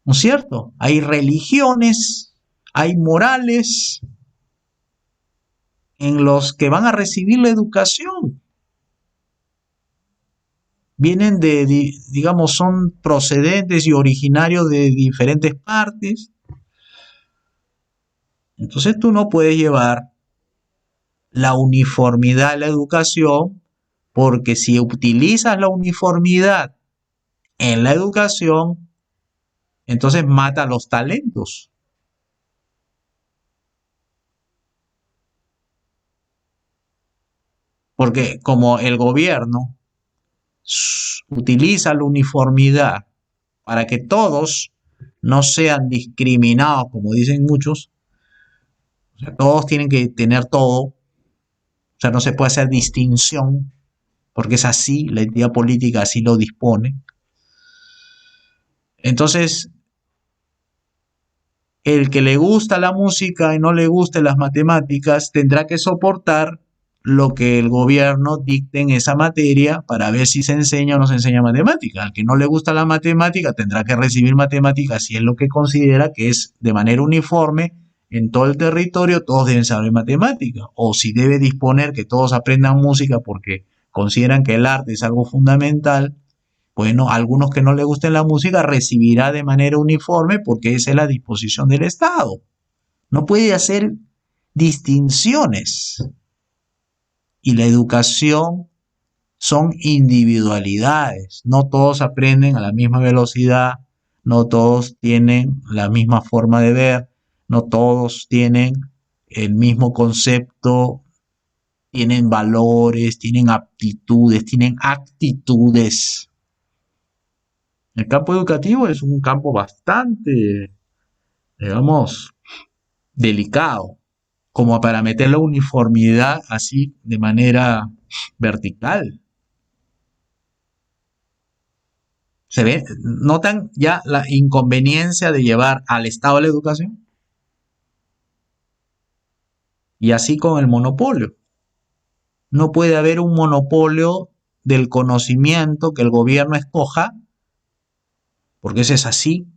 S1: ¿no es cierto? Hay religiones, hay morales en los que van a recibir la educación. Vienen digamos, son procedentes y originarios de diferentes partes. Entonces tú no puedes llevar la uniformidad a la educación porque si utilizas la uniformidad en la educación, entonces mata los talentos. Porque como el gobierno utiliza la uniformidad para que todos no sean discriminados, como dicen muchos, o sea, todos tienen que tener todo, o sea, no se puede hacer distinción, porque es así, la entidad política así lo dispone. Entonces, el que le gusta la música y no le gusten las matemáticas tendrá que soportar lo que el gobierno dicte en esa materia para ver si se enseña o no se enseña matemática. Al que no le gusta la matemática tendrá que recibir matemáticas si es lo que considera que es de manera uniforme en todo el territorio, todos deben saber matemática. O si debe disponer que todos aprendan música porque consideran que el arte es algo fundamental, bueno, a algunos que no les guste la música recibirá de manera uniforme porque esa es la disposición del Estado. No puede hacer distinciones. Y la educación son individualidades. No todos aprenden a la misma velocidad, no todos tienen la misma forma de ver, no todos tienen el mismo concepto, tienen valores, tienen aptitudes, tienen actitudes. El campo educativo es un campo bastante, digamos, delicado. como para meter la uniformidad así de manera vertical. ¿Se ve? ¿Notan ya la inconveniencia de llevar al Estado a la educación? Y así con el monopolio. No puede haber un monopolio del conocimiento que el gobierno escoja, porque eso es así.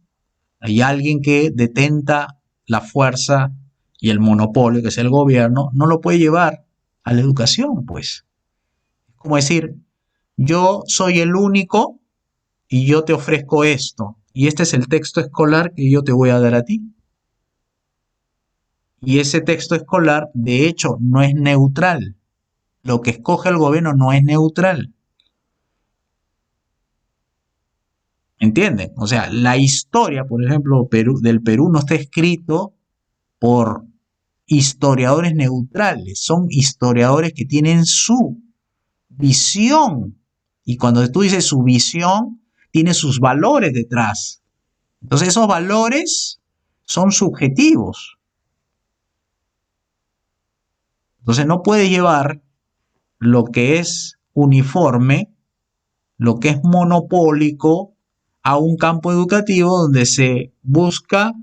S1: Hay alguien que detenta la fuerza y el monopolio, que es el gobierno, no lo puede llevar a la educación, pues. Es como decir, yo soy el único y yo te ofrezco esto, y este es el texto escolar que yo te voy a dar a ti. Y ese texto escolar, de hecho, no es neutral. Lo que escoge el gobierno no es neutral. ¿Entienden? O sea, la historia, por ejemplo, del Perú no está escrito por historiadores neutrales, son historiadores que tienen su visión. Y cuando tú dices su visión, tiene sus valores detrás. Entonces esos valores son subjetivos. Entonces no puede llevar lo que es uniforme, lo que es monopólico, a un campo educativo donde se busca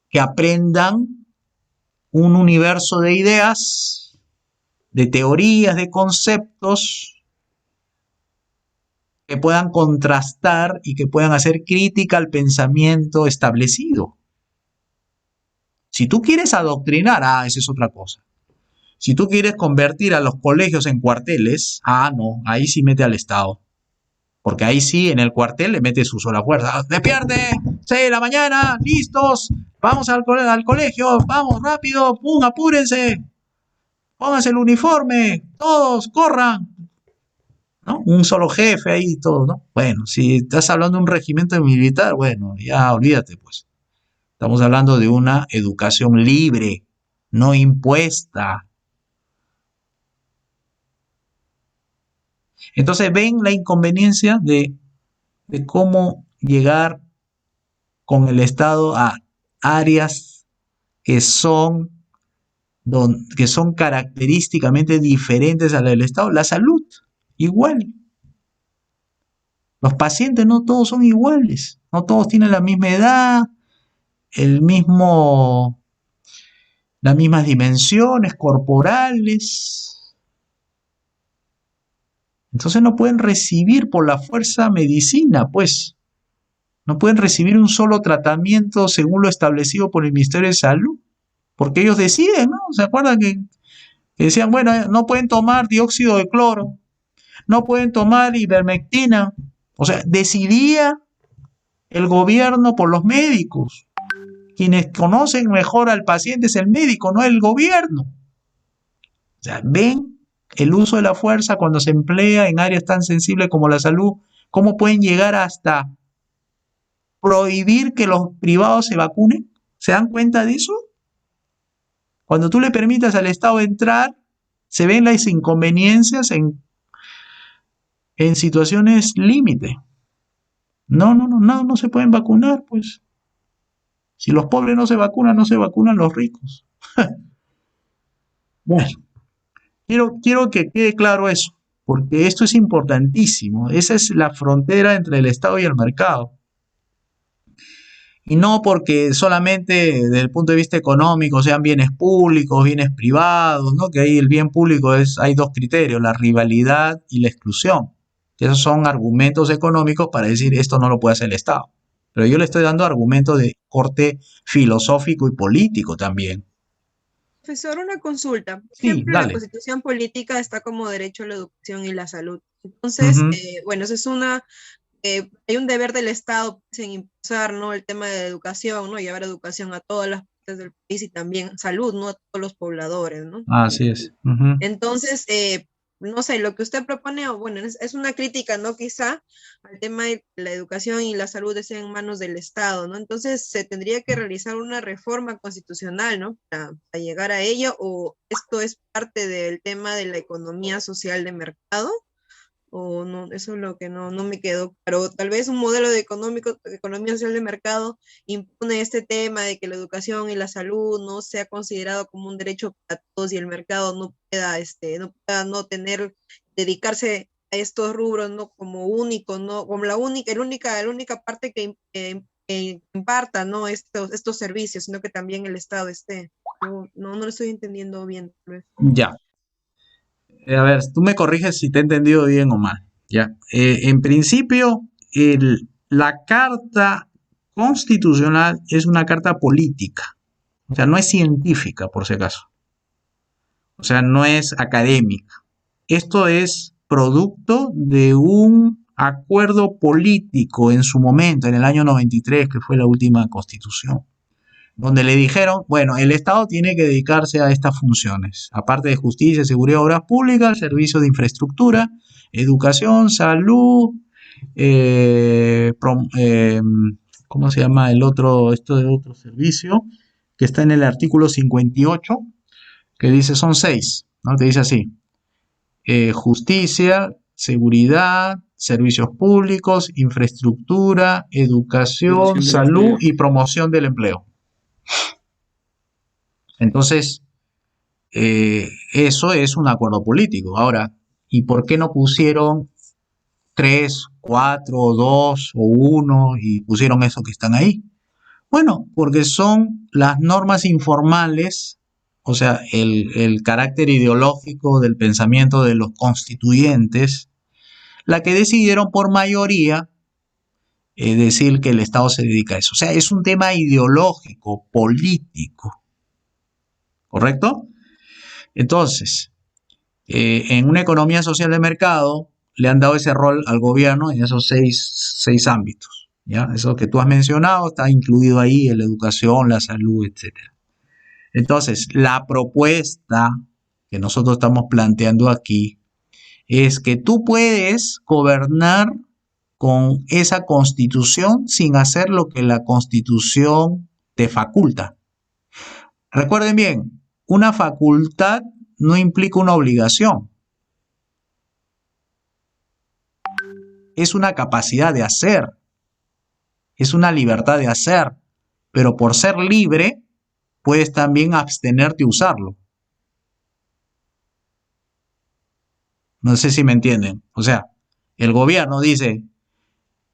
S1: que aprendan un universo de ideas, de teorías, de conceptos que puedan contrastar y que puedan hacer crítica al pensamiento establecido. Si tú quieres adoctrinar, esa es otra cosa. Si tú quieres convertir a los colegios en cuarteles, no, ahí sí mete al Estado. Porque ahí sí, en el cuartel le mete su sola fuerza. ¡Despierte! 6 de la mañana, listos, vamos al colegio, vamos rápido, ¡pum! Apúrense, pónganse el uniforme, todos, corran. ¿No? Un solo jefe ahí y todo, ¿no? Bueno, si estás hablando de un regimiento militar, bueno, ya olvídate, pues. Estamos hablando de una educación libre, no impuesta. Entonces ven la inconveniencia de cómo llegar con el Estado a áreas que son, que son característicamente diferentes a la del Estado. La salud, igual. Los pacientes no todos son iguales, no todos tienen la misma edad, el mismo, las mismas dimensiones corporales. Entonces no pueden recibir por la fuerza medicina, pues. No pueden recibir un solo tratamiento según lo establecido por el Ministerio de Salud, porque ellos deciden, ¿no? ¿Se acuerdan que decían, bueno, no pueden tomar dióxido de cloro, no pueden tomar ivermectina? O sea, decidía el gobierno por los médicos. Quienes conocen mejor al paciente es el médico, no el gobierno. O sea, ven el uso de la fuerza cuando se emplea en áreas tan sensibles como la salud, cómo pueden llegar hasta prohibir que los privados se vacunen. ¿Se dan cuenta de eso? Cuando tú le permitas al Estado entrar, se ven las inconveniencias en situaciones límite. No se pueden vacunar, pues. Si los pobres no se vacunan, no se vacunan los ricos. Bueno, quiero que quede claro eso, porque esto es importantísimo. Esa es la frontera entre el Estado y el mercado. Y no porque solamente desde el punto de vista económico sean bienes públicos, bienes privados, ¿no? Que ahí el bien público hay dos criterios, la rivalidad y la exclusión. Esos son argumentos económicos para decir esto no lo puede hacer el Estado. Pero yo le estoy dando argumentos de corte filosófico y político también.
S3: Profesor, una consulta. Por
S1: Sí,
S3: ejemplo, la
S1: dale.
S3: Constitución política está como derecho a la educación y la salud. Entonces, bueno, eso es hay un deber del Estado pues, en impulsar, ¿no? El tema de la educación, ¿no? Llevar educación a todas las partes del país y también salud, ¿no? A todos los pobladores, ¿no?
S1: Así es.
S3: Entonces, no sé, lo que usted propone, o bueno, es una crítica, ¿no? Quizá al tema de la educación y la salud estén en manos del Estado, ¿no? Entonces, se tendría que realizar una reforma constitucional, ¿no? Para llegar a ello, o esto es parte del tema de la economía social de mercado, o no, eso es lo que no me quedó claro. Tal vez un modelo de economía social de mercado impone este tema de que la educación y la salud no sea considerado como un derecho para todos y el mercado no pueda no tener, dedicarse a estos rubros, ¿no? Como único, ¿no? Como la única parte que imparta, ¿no? Estos servicios, sino que también el Estado esté. No lo estoy entendiendo bien, tal vez.
S1: Ya. A ver, tú me corriges si te he entendido bien o mal. Ya. En principio, la carta constitucional es una carta política. O sea, no es científica, por si acaso. O sea, no es académica. Esto es producto de un acuerdo político en su momento, en el año 93, que fue la última constitución, donde le dijeron, bueno, el Estado tiene que dedicarse a estas funciones, aparte de justicia, seguridad, obras públicas, servicios de infraestructura, educación, salud, ¿cómo se llama el otro, esto de otro servicio? Que está en el artículo 58, que dice, son 6, ¿no? Te dice así, justicia, seguridad, servicios públicos, infraestructura, educación,
S2: Promoción del
S1: salud
S2: empleo.
S1: y promoción del empleo. Entonces, eso es un acuerdo político. Ahora, ¿y por qué no pusieron 3, 4, 2 o 1 y pusieron eso que están ahí? Bueno, porque son las normas informales, o sea, el carácter ideológico del pensamiento de los constituyentes, la que decidieron por mayoría decir que el Estado se dedica a eso. O sea, es un tema ideológico, político, ¿correcto? Entonces, en una economía social de mercado le han dado ese rol al gobierno en esos seis ámbitos. ¿Ya? Eso que tú has mencionado está incluido ahí, en la educación, la salud, etc. Entonces, la propuesta que nosotros estamos planteando aquí es que tú puedes gobernar con esa constitución sin hacer lo que la constitución te faculta. Recuerden bien, una facultad no implica una obligación. Es una capacidad de hacer, es una libertad de hacer, pero por ser libre puedes también abstenerte a usarlo. No sé si me entienden. O sea, el gobierno dice,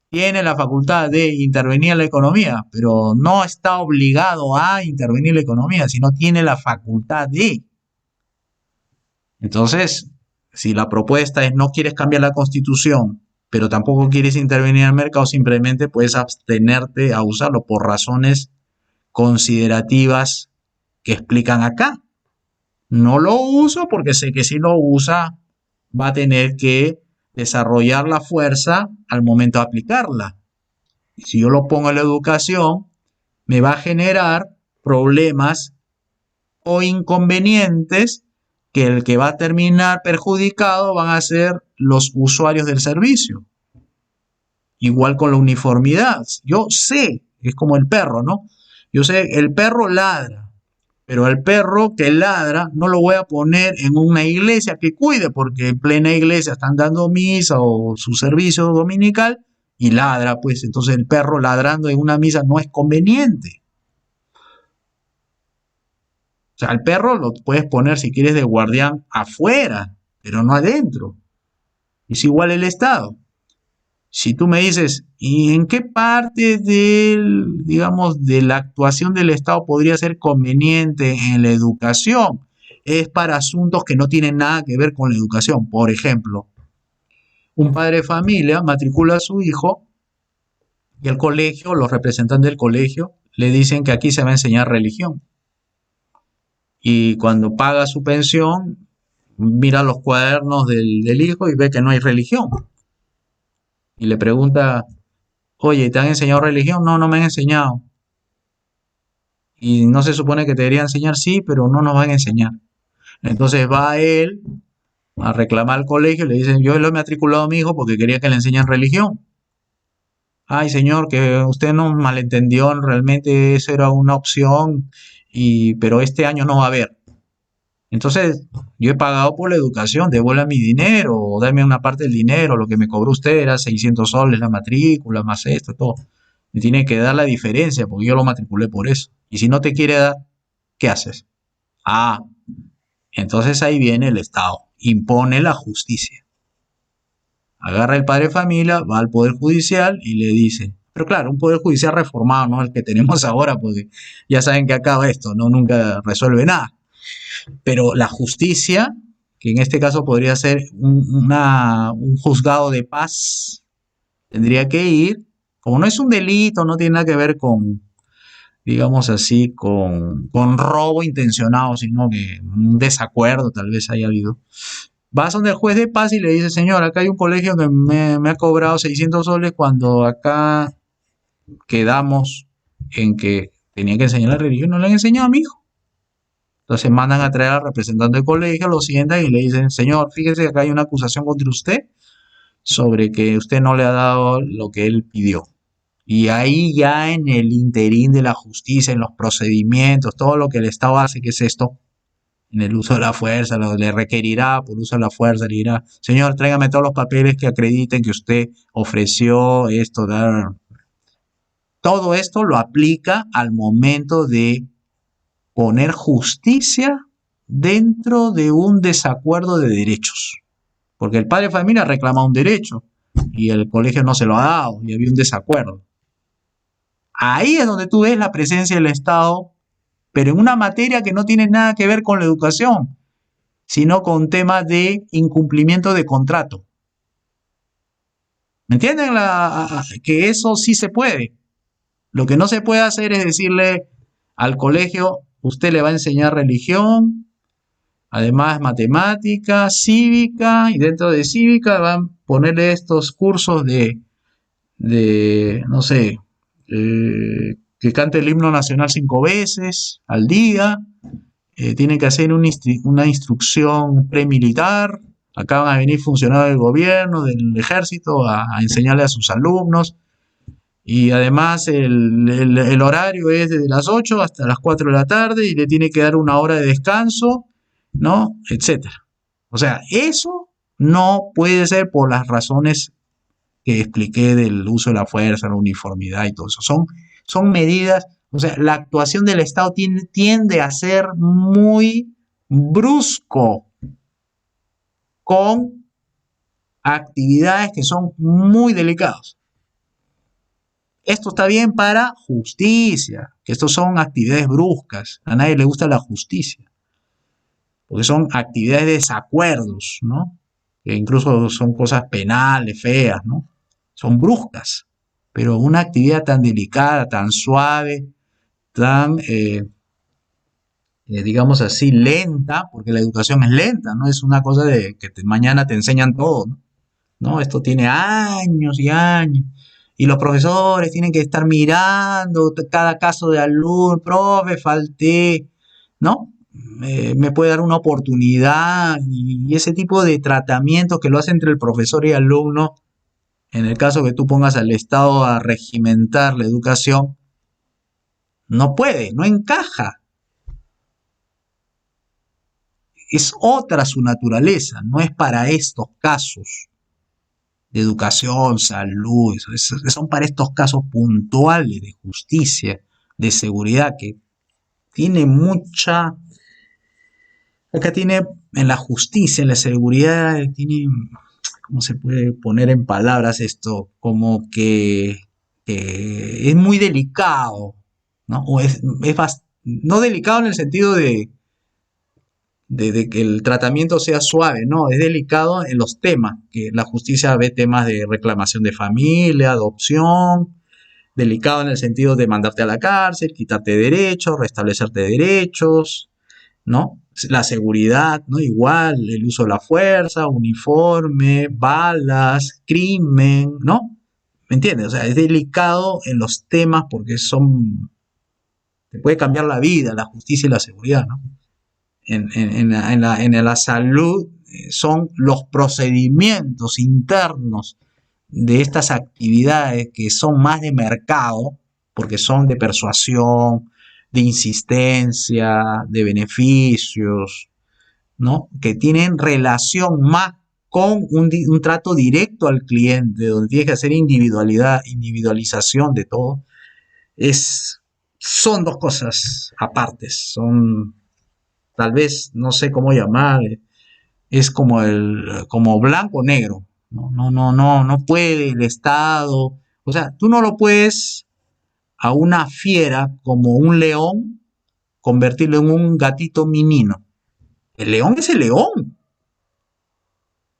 S1: tiene la facultad de intervenir en la economía, pero no está obligado a intervenir en la economía, sino tiene la facultad de. Entonces, si la propuesta es no quieres cambiar la constitución, pero tampoco quieres intervenir en el mercado, simplemente puedes abstenerte a usarlo por razones considerativas que explican acá. No lo uso porque sé que si lo usa va a tener que desarrollar la fuerza al momento de aplicarla. Y si yo lo pongo en la educación, me va a generar problemas o inconvenientes que el que va a terminar perjudicado van a ser los usuarios del servicio. Igual con la uniformidad. Yo sé, es como el perro, ¿no? Yo sé, el perro ladra, pero el perro que ladra no lo voy a poner en una iglesia que cuide, porque en plena iglesia están dando misa o su servicio dominical y ladra, pues entonces el perro ladrando en una misa no es conveniente. O sea, al perro lo puedes poner si quieres de guardián afuera, pero no adentro. Es igual el Estado. Si tú me dices, ¿y en qué parte digamos, de la actuación del Estado podría ser conveniente en la educación? Es para asuntos que no tienen nada que ver con la educación. Por ejemplo, un padre de familia matricula a su hijo y el colegio, los representantes del colegio, le dicen que aquí se va a enseñar religión. Y cuando paga su pensión, mira los cuadernos del hijo y ve que no hay religión. Y le pregunta, oye, ¿te han enseñado religión? No, no me han enseñado. Y no se supone que te debería enseñar, sí, pero no nos van a enseñar. Entonces va él a reclamar al colegio y le dicen, yo lo he matriculado a mi hijo porque quería que le enseñen religión. Ay, señor, que usted no malentendió, realmente eso era una opción, pero este año no va a haber. Entonces, yo he pagado por la educación, devuelva mi dinero, o dame una parte del dinero, lo que me cobró usted era 600 soles la matrícula, más esto, todo. Me tiene que dar la diferencia, porque yo lo matriculé por eso. Y si no te quiere dar, ¿qué haces? Ah, entonces ahí viene el Estado, impone la justicia. Agarra el padre de familia, va al Poder Judicial y le dice, pero claro, un Poder Judicial reformado, no el que tenemos ahora, porque ya saben que acaba esto, no nunca resuelve nada. Pero la justicia, que en este caso podría ser un juzgado de paz, tendría que ir, como no es un delito, no tiene nada que ver con, digamos así, con robo intencionado, sino que un desacuerdo tal vez haya habido. Vas donde el juez de paz y le dices, señor, acá hay un colegio que me ha cobrado 600 soles cuando acá quedamos en que tenía que enseñar la religión, no le han enseñado a mi hijo. Entonces mandan a traer al representante del colegio, lo sientan y le dicen, señor, fíjese que acá hay una acusación contra usted sobre que usted no le ha dado lo que él pidió. Y ahí ya en el interín de la justicia, en los procedimientos, todo lo que el Estado hace, que es esto, en el uso de la fuerza, le requerirá por uso de la fuerza, le dirá, señor, tráigame todos los papeles que acrediten que usted ofreció esto. Todo esto lo aplica al momento de poner justicia dentro de un desacuerdo de derechos. Porque el padre de familia reclama un derecho y el colegio no se lo ha dado y había un desacuerdo. Ahí es donde tú ves la presencia del Estado, pero en una materia que no tiene nada que ver con la educación, sino con temas de incumplimiento de contrato. ¿Me entienden? Que eso sí se puede. Lo que no se puede hacer es decirle al colegio, usted le va a enseñar religión, además matemática, cívica, y dentro de cívica van a ponerle estos cursos de no sé, que cante el himno nacional 5 veces al día, tienen que hacer una instrucción premilitar, acá van a venir funcionarios del gobierno, del ejército, a enseñarle a sus alumnos, y además el horario es desde las 8 hasta las 4 de la tarde y le tiene que dar una hora de descanso, ¿no? Etcétera. O sea, eso no puede ser por las razones que expliqué del uso de la fuerza, la uniformidad y todo eso. Son medidas, o sea, la actuación del Estado tiende a ser muy brusco con actividades que son muy delicadas. Esto está bien para justicia, que estos son actividades bruscas. A nadie le gusta la justicia, porque son actividades de desacuerdos, ¿no? Que incluso son cosas penales, feas, ¿no? Son bruscas, pero una actividad tan delicada, tan suave, tan, digamos así, lenta, porque la educación es lenta, no es una cosa de que mañana te enseñan todo, ¿no? No, esto tiene años y años. Y los profesores tienen que estar mirando cada caso de alumno, profe, falté, ¿no? Me puede dar una oportunidad y ese tipo de tratamiento que lo hace entre el profesor y alumno, en el caso que tú pongas al Estado a regimentar la educación, no puede, no encaja. Es otra su naturaleza, no es para estos casos de educación, salud, son para estos casos puntuales de justicia, de seguridad, que tiene mucha, acá tiene en la justicia, en la seguridad, tiene, ¿cómo se puede poner en palabras esto? Como que es muy delicado, ¿no? O no delicado en el sentido de que el tratamiento sea suave, no, es delicado en los temas, que la justicia ve temas de reclamación de familia, adopción, delicado en el sentido de mandarte a la cárcel, quitarte derechos, restablecerte derechos, ¿no? La seguridad, ¿no? Igual, el uso de la fuerza, uniforme, balas, crimen, ¿no? ¿Me entiendes? O sea, es delicado en los temas porque te puede cambiar la vida, la justicia y la seguridad, ¿no? En la salud son los procedimientos internos de estas actividades que son más de mercado, porque son de persuasión, de insistencia, de beneficios, ¿no? Que tienen relación más con un trato directo al cliente, donde tienes que hacer individualización de todo, son dos cosas apartes, son tal vez, no sé cómo llamar, es como blanco o negro, no puede el Estado, o sea, tú no lo puedes a una fiera como un león convertirlo en un gatito minino. El león es el león.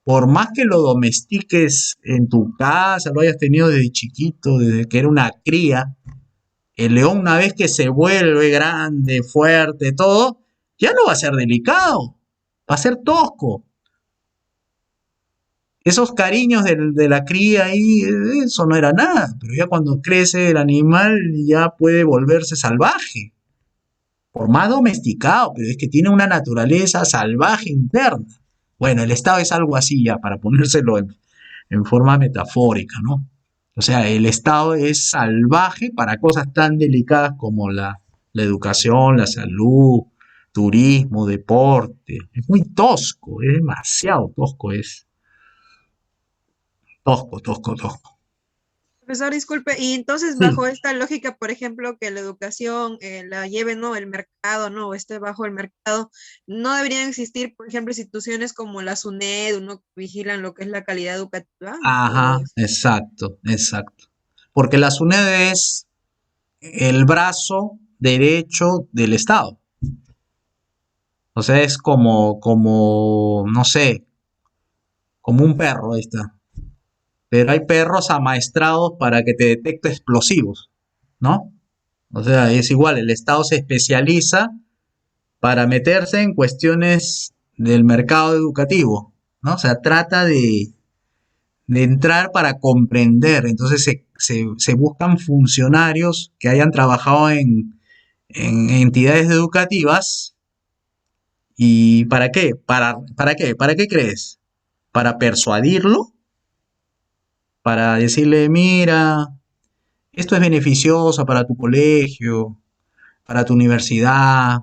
S1: Por más que lo domestiques en tu casa, lo hayas tenido desde chiquito, desde que era una cría, el león una vez que se vuelve grande, fuerte, todo, ya no va a ser delicado, va a ser tosco. Esos cariños de la cría ahí, eso no era nada, pero ya cuando crece el animal ya puede volverse salvaje, por más domesticado, pero es que tiene una naturaleza salvaje interna. Bueno, el Estado es algo así ya, para ponérselo en forma metafórica, ¿no? O sea, el Estado es salvaje para cosas tan delicadas como la educación, la salud, turismo, deporte. Es muy tosco, es demasiado tosco, es tosco, tosco, tosco.
S3: Profesor, disculpe, y entonces
S1: Sí.
S3: bajo esta lógica, por ejemplo, que la educación la lleve, ¿no? El mercado, ¿no? O esté bajo el mercado, no deberían existir, por ejemplo, instituciones como la SUNED, ¿no? Que vigilan lo que es la calidad educativa.
S1: Ajá, exacto, exacto. Porque la SUNED es el brazo derecho del Estado. O sea, es como, no sé, como un perro, ahí está. Pero hay perros amaestrados para que te detecte explosivos, ¿no? O sea, es igual, el Estado se especializa para meterse en cuestiones del mercado educativo, ¿no? O sea, trata de entrar para comprender. Entonces se buscan funcionarios que hayan trabajado en entidades educativas. ¿Y para qué? ¿Para qué? ¿Para qué crees? ¿Para persuadirlo? Para decirle, mira, esto es beneficioso para tu colegio, para tu universidad.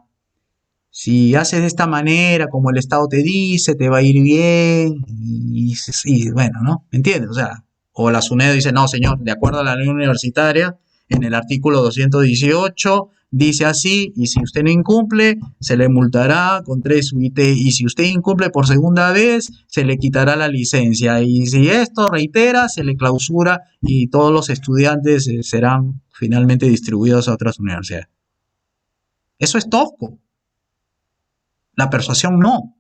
S1: Si haces de esta manera, como el Estado te dice, te va a ir bien. Y bueno, ¿no? ¿Me entiendes? O sea, o la SUNED dice, no, señor, de acuerdo a la ley universitaria, en el artículo 218 dice así, y si usted no incumple, se le multará con 3 UIT, y si usted incumple por segunda vez, se le quitará la licencia, y si esto reitera, se le clausura, y todos los estudiantes serán finalmente distribuidos a otras universidades. Eso es tosco. La persuasión no.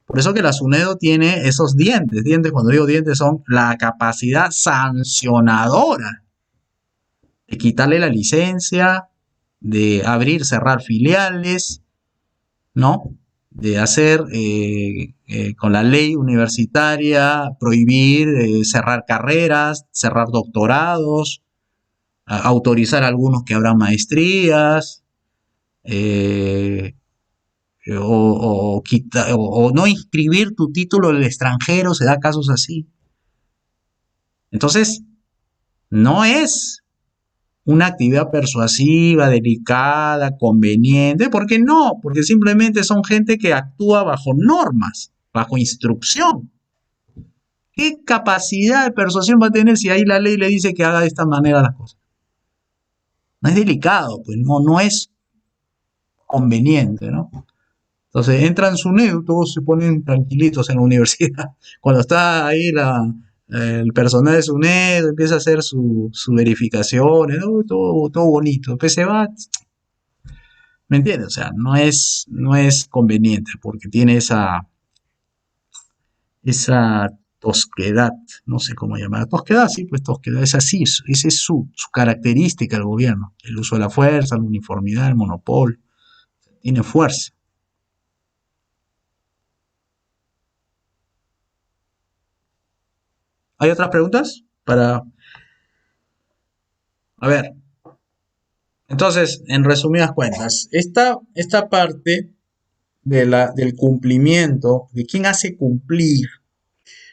S1: Por eso que la SUNEDO tiene esos dientes. Dientes, cuando digo dientes, son la capacidad sancionadora de quitarle la licencia, de abrir, cerrar filiales, ¿no? De hacer con la ley universitaria, prohibir cerrar carreras, cerrar doctorados, autorizar a algunos que abran maestrías, o no inscribir tu título en el extranjero, se da casos así. Entonces, no es una actividad persuasiva, delicada, conveniente, porque no, porque simplemente son gente que actúa bajo normas, bajo instrucción. ¿Qué capacidad de persuasión va a tener si ahí la ley le dice que haga de esta manera las cosas? No es delicado, pues no es conveniente, ¿no? Entonces entran su NEU, todos se ponen tranquilitos en la universidad. Cuando está ahí el personal de su NEU, empieza a hacer su verificaciones, ¿no? Todo bonito. Después se va, ¿me entiendes? O sea, no es conveniente porque tiene esa tosquedad, no sé cómo llamar. Tosquedad, sí, pues tosquedad, es así, esa es su característica del gobierno. El uso de la fuerza, la uniformidad, el monopolio. Tiene fuerza. ¿Hay otras preguntas? A ver, entonces, en resumidas cuentas, esta parte del cumplimiento, de quién hace cumplir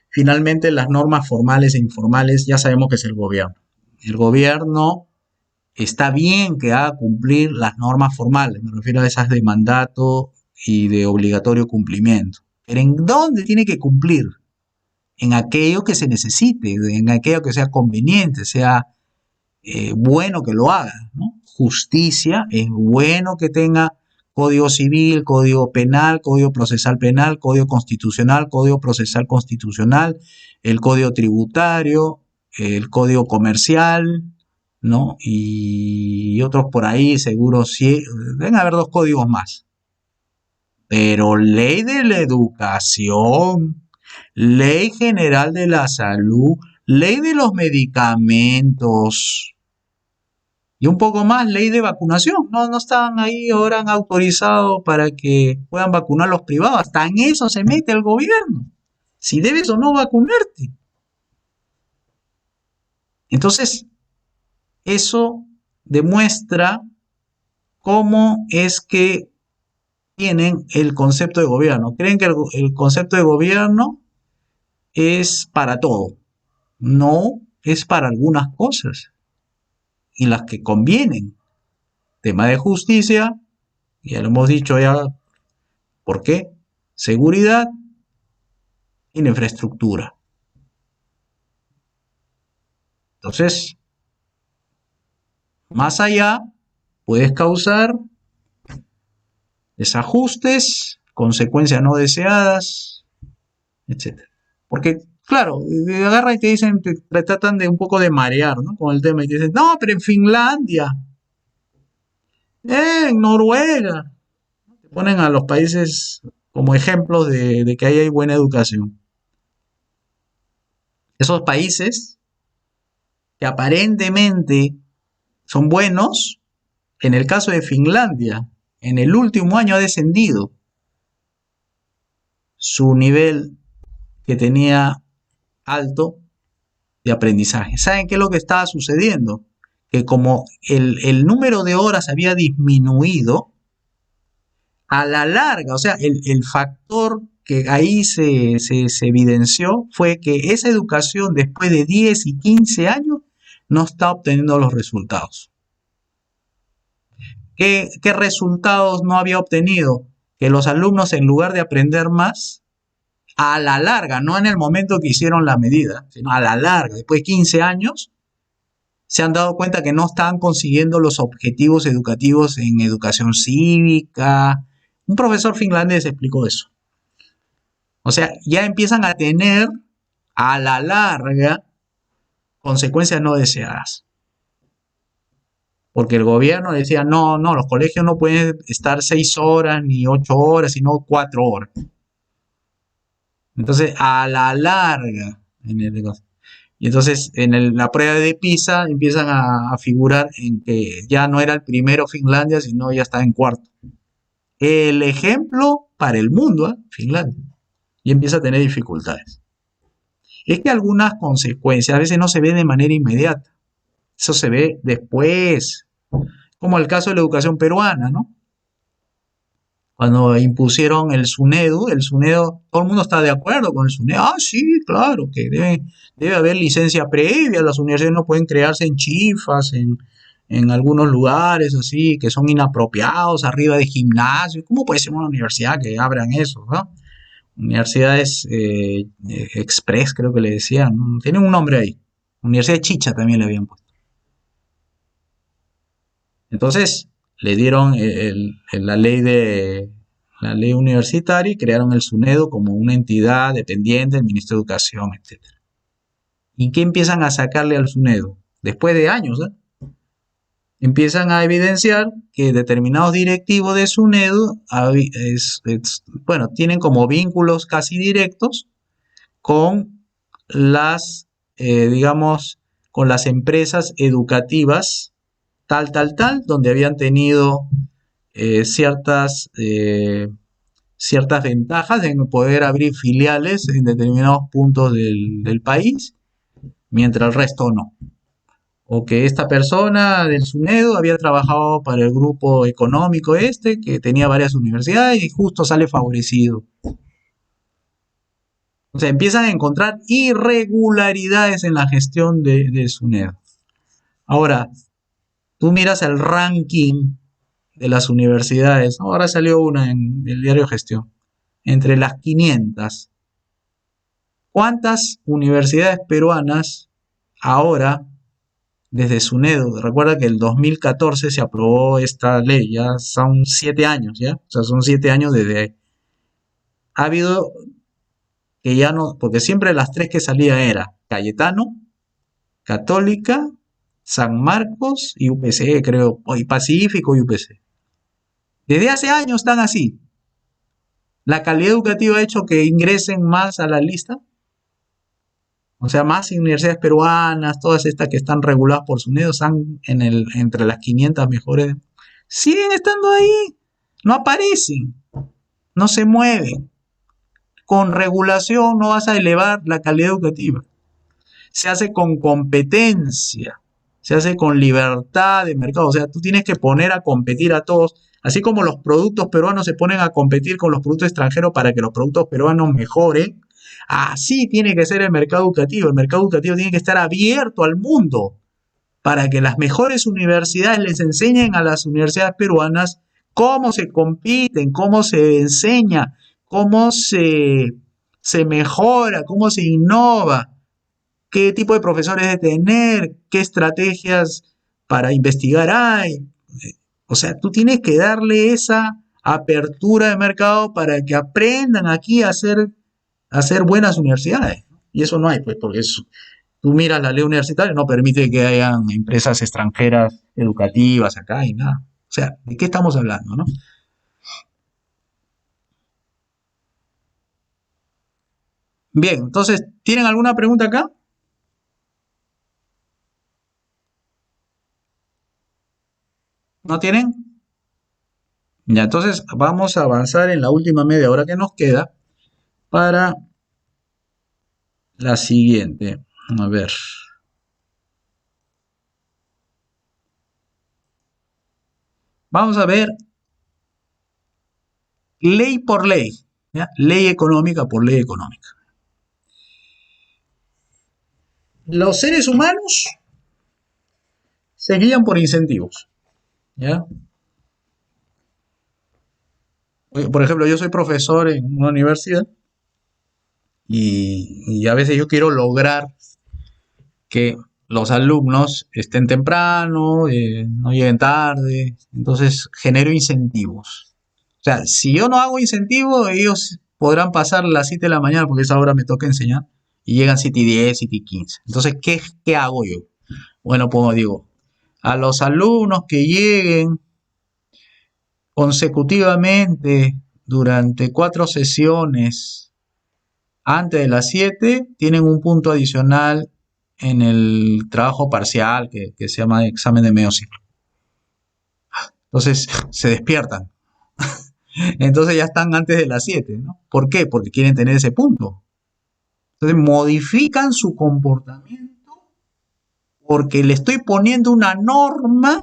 S1: finalmente las normas formales e informales, ya sabemos que es el gobierno. El gobierno está bien que haga cumplir las normas formales, me refiero a esas de mandato y de obligatorio cumplimiento. Pero ¿en dónde tiene que cumplir? En aquello que se necesite, en aquello que sea conveniente, sea bueno que lo haga, ¿no? Justicia, es bueno que tenga Código Civil, Código Penal, Código Procesal Penal, Código Constitucional, Código Procesal Constitucional, el Código Tributario, el Código Comercial, ¿no? Y otros por ahí, seguro, sí, deben haber 2 códigos más. Pero ley de la educación, ley general de la salud, ley de los medicamentos y un poco más, ley de vacunación. No están ahí, ahora han autorizado para que puedan vacunar los privados. Hasta en eso se mete el gobierno. Si debes o no vacunarte. Entonces, eso demuestra cómo es que tienen el concepto de gobierno. Creen que el concepto de gobierno es para todo. No, es para algunas cosas. Y las que convienen. Tema de justicia, ya lo hemos dicho ya, ¿por qué? Seguridad y infraestructura. Entonces, más allá, puedes causar desajustes, consecuencias no deseadas, etc. Porque, claro, agarran y te dicen, te tratan de un poco de marear, ¿no? Con el tema y te dicen, no, pero en Finlandia, en Noruega, te ponen a los países como ejemplos de que ahí hay buena educación. Esos países que aparentemente son buenos, en el caso de Finlandia, en el último año ha descendido su nivel que tenía alto de aprendizaje. ¿Saben qué es lo que estaba sucediendo? Que como el número de horas había disminuido, a la larga, o sea, el factor que ahí se evidenció fue que esa educación después de 10 y 15 años no está obteniendo los resultados. ¿Qué resultados no había obtenido? Que los alumnos, en lugar de aprender más, a la larga, no en el momento que hicieron la medida, sino a la larga, después de 15 años, se han dado cuenta que no estaban consiguiendo los objetivos educativos en educación cívica. Un profesor finlandés explicó eso. O sea, ya empiezan a tener a la larga consecuencias no deseadas. Porque el gobierno decía, no, los colegios no pueden estar 6 horas ni 8 horas, sino 4 horas. Entonces, a la larga, y entonces en la prueba de PISA empiezan a figurar en que ya no era el primero Finlandia, sino ya está en cuarto. El ejemplo para el mundo, Finlandia, y empieza a tener dificultades. Es que algunas consecuencias a veces no se ven de manera inmediata, eso se ve después, como el caso de la educación peruana, ¿no? Cuando impusieron el SUNEDU, todo el mundo está de acuerdo con el SUNEDU. Ah, sí, claro, que debe haber licencia previa, las universidades no pueden crearse en chifas, en algunos lugares así, que son inapropiados, arriba de gimnasios. ¿Cómo puede ser una universidad que abran eso, no? Universidades Express, creo que le decían, ¿no? Tienen un nombre ahí. Universidad de Chicha también le habían puesto. Entonces, le dieron la ley universitaria y crearon el SUNEDU como una entidad dependiente del Ministerio de Educación, etc. ¿Y qué empiezan a sacarle al SUNEDU? Después de años, empiezan a evidenciar que determinados directivos de SUNEDU tienen como vínculos casi directos con las, con las empresas educativas tal, donde habían tenido ciertas ventajas en poder abrir filiales en determinados puntos del país, mientras el resto no. O que esta persona del SUNEDU había trabajado para el grupo económico que tenía varias universidades y justo sale favorecido. O sea, empiezan a encontrar irregularidades en la gestión de SUNEDU. Ahora, tú miras el ranking de las universidades, ¿no? Ahora salió una en el diario Gestión, entre las 500. ¿Cuántas universidades peruanas ahora, desde SUNEDU, recuerda que el 2014 se aprobó esta ley, ya son 7 años, ¿ya? O sea, son 7 años desde ahí. Ha habido que ya no, porque siempre las tres que salían era Cayetano, Católica, San Marcos y UPC, creo, y Pacífico y UPC. Desde hace años están así. La calidad educativa ha hecho que ingresen más a la lista. O sea, más universidades peruanas, todas estas que están reguladas por SUNEDU, están entre las 500 mejores. Siguen estando ahí. No aparecen. No se mueven. Con regulación no vas a elevar la calidad educativa. Se hace con competencia. Se hace con libertad de mercado. O sea, tú tienes que poner a competir a todos. Así como los productos peruanos se ponen a competir con los productos extranjeros para que los productos peruanos mejoren, así tiene que ser el mercado educativo. El mercado educativo tiene que estar abierto al mundo para que las mejores universidades les enseñen a las universidades peruanas cómo se compiten, cómo se enseña, cómo se mejora, cómo se innova, qué tipo de profesores de tener, qué estrategias para investigar hay. O sea, tú tienes que darle esa apertura de mercado para que aprendan aquí a hacer buenas universidades. Y eso no hay, pues, porque tú miras la ley universitaria, no permite que hayan empresas extranjeras educativas acá y nada. O sea, ¿de qué estamos hablando, no? Bien, entonces, ¿tienen alguna pregunta acá? ¿No tienen? Ya, entonces vamos a avanzar en la última media hora que nos queda para la siguiente. A ver. Vamos a ver ley por ley, ¿ya? Ley económica por ley económica. Los seres humanos se guían por incentivos, ¿ya? Por ejemplo, yo soy profesor en una universidad y a veces yo quiero lograr que los alumnos estén temprano, no lleguen tarde, entonces genero incentivos. O sea, si yo no hago incentivos, ellos podrán pasar las 7 de la mañana porque esa hora me toca enseñar y llegan 7 y 10, 7 y 15. Entonces, ¿qué hago yo? Bueno, pues digo, a los alumnos que lleguen consecutivamente durante 4 sesiones antes de las 7, tienen un punto adicional en el trabajo parcial que se llama examen de medio ciclo. Entonces se despiertan. Entonces ya están antes de las 7, ¿no? ¿Por qué? Porque quieren tener ese punto. Entonces modifican su comportamiento porque le estoy poniendo una norma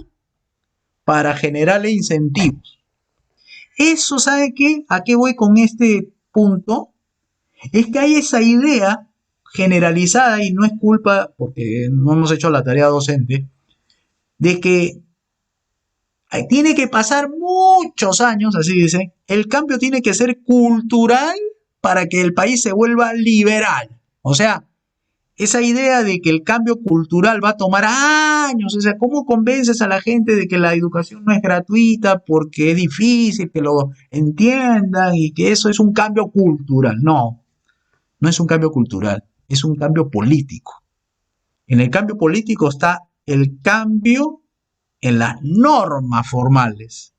S1: para generarle incentivos. Eso, ¿sabe qué? ¿A qué voy con este punto? Es que hay esa idea generalizada, y no es culpa, porque no hemos hecho la tarea docente, de que tiene que pasar muchos años, así dice, el cambio tiene que ser cultural para que el país se vuelva liberal. O sea, esa idea de que el cambio cultural va a tomar años, o sea, ¿cómo convences a la gente de que la educación no es gratuita porque es difícil que lo entiendan y que eso es un cambio cultural? No, no es un cambio cultural, es un cambio político. En el cambio político está el cambio en las normas formales.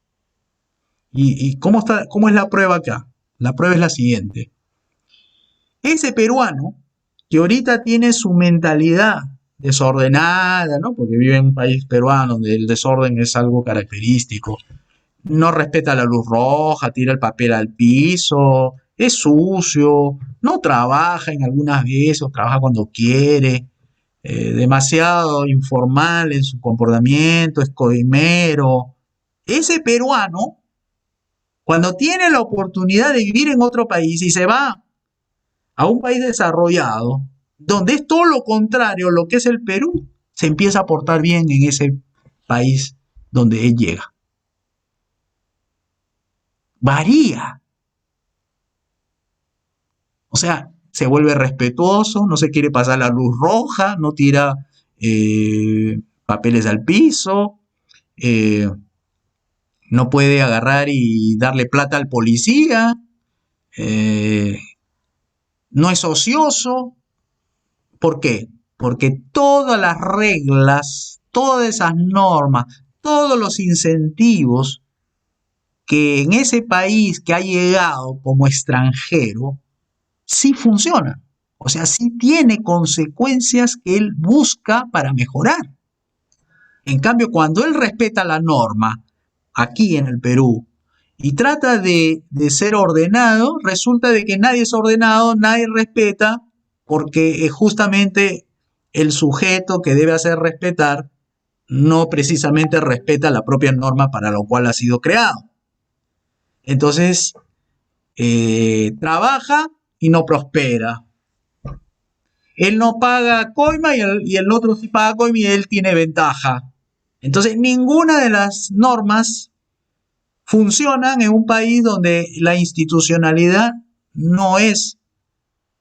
S1: ¿Y cómo es la prueba acá? La prueba es la siguiente. Ese peruano que ahorita tiene su mentalidad desordenada, ¿no? Porque vive en un país peruano donde el desorden es algo característico, no respeta la luz roja, tira el papel al piso, es sucio, no trabaja en algunas veces o trabaja cuando quiere, demasiado informal en su comportamiento, es coimero. Ese peruano, cuando tiene la oportunidad de vivir en otro país y se va a un país donde es todo lo contrario, lo que es el Perú, se empieza a portar bien en ese país donde él llega. Varía. O sea, se vuelve respetuoso, no se quiere pasar la luz roja, no tira papeles al piso, no puede agarrar y darle plata al policía, no es ocioso. ¿Por qué? Porque todas las reglas, todas esas normas, todos los incentivos que en ese país que ha llegado como extranjero, sí funcionan. O sea, sí tiene consecuencias que él busca para mejorar. En cambio, cuando él respeta la norma, aquí en el Perú, y trata de ser ordenado, resulta de que nadie es ordenado, nadie respeta, porque justamente el sujeto que debe hacer respetar no precisamente respeta la propia norma para lo cual ha sido creado. Entonces, trabaja y no prospera. Él no paga coima y el otro sí paga coima y él tiene ventaja. Entonces, ninguna de las normas funcionan en un país donde la institucionalidad no es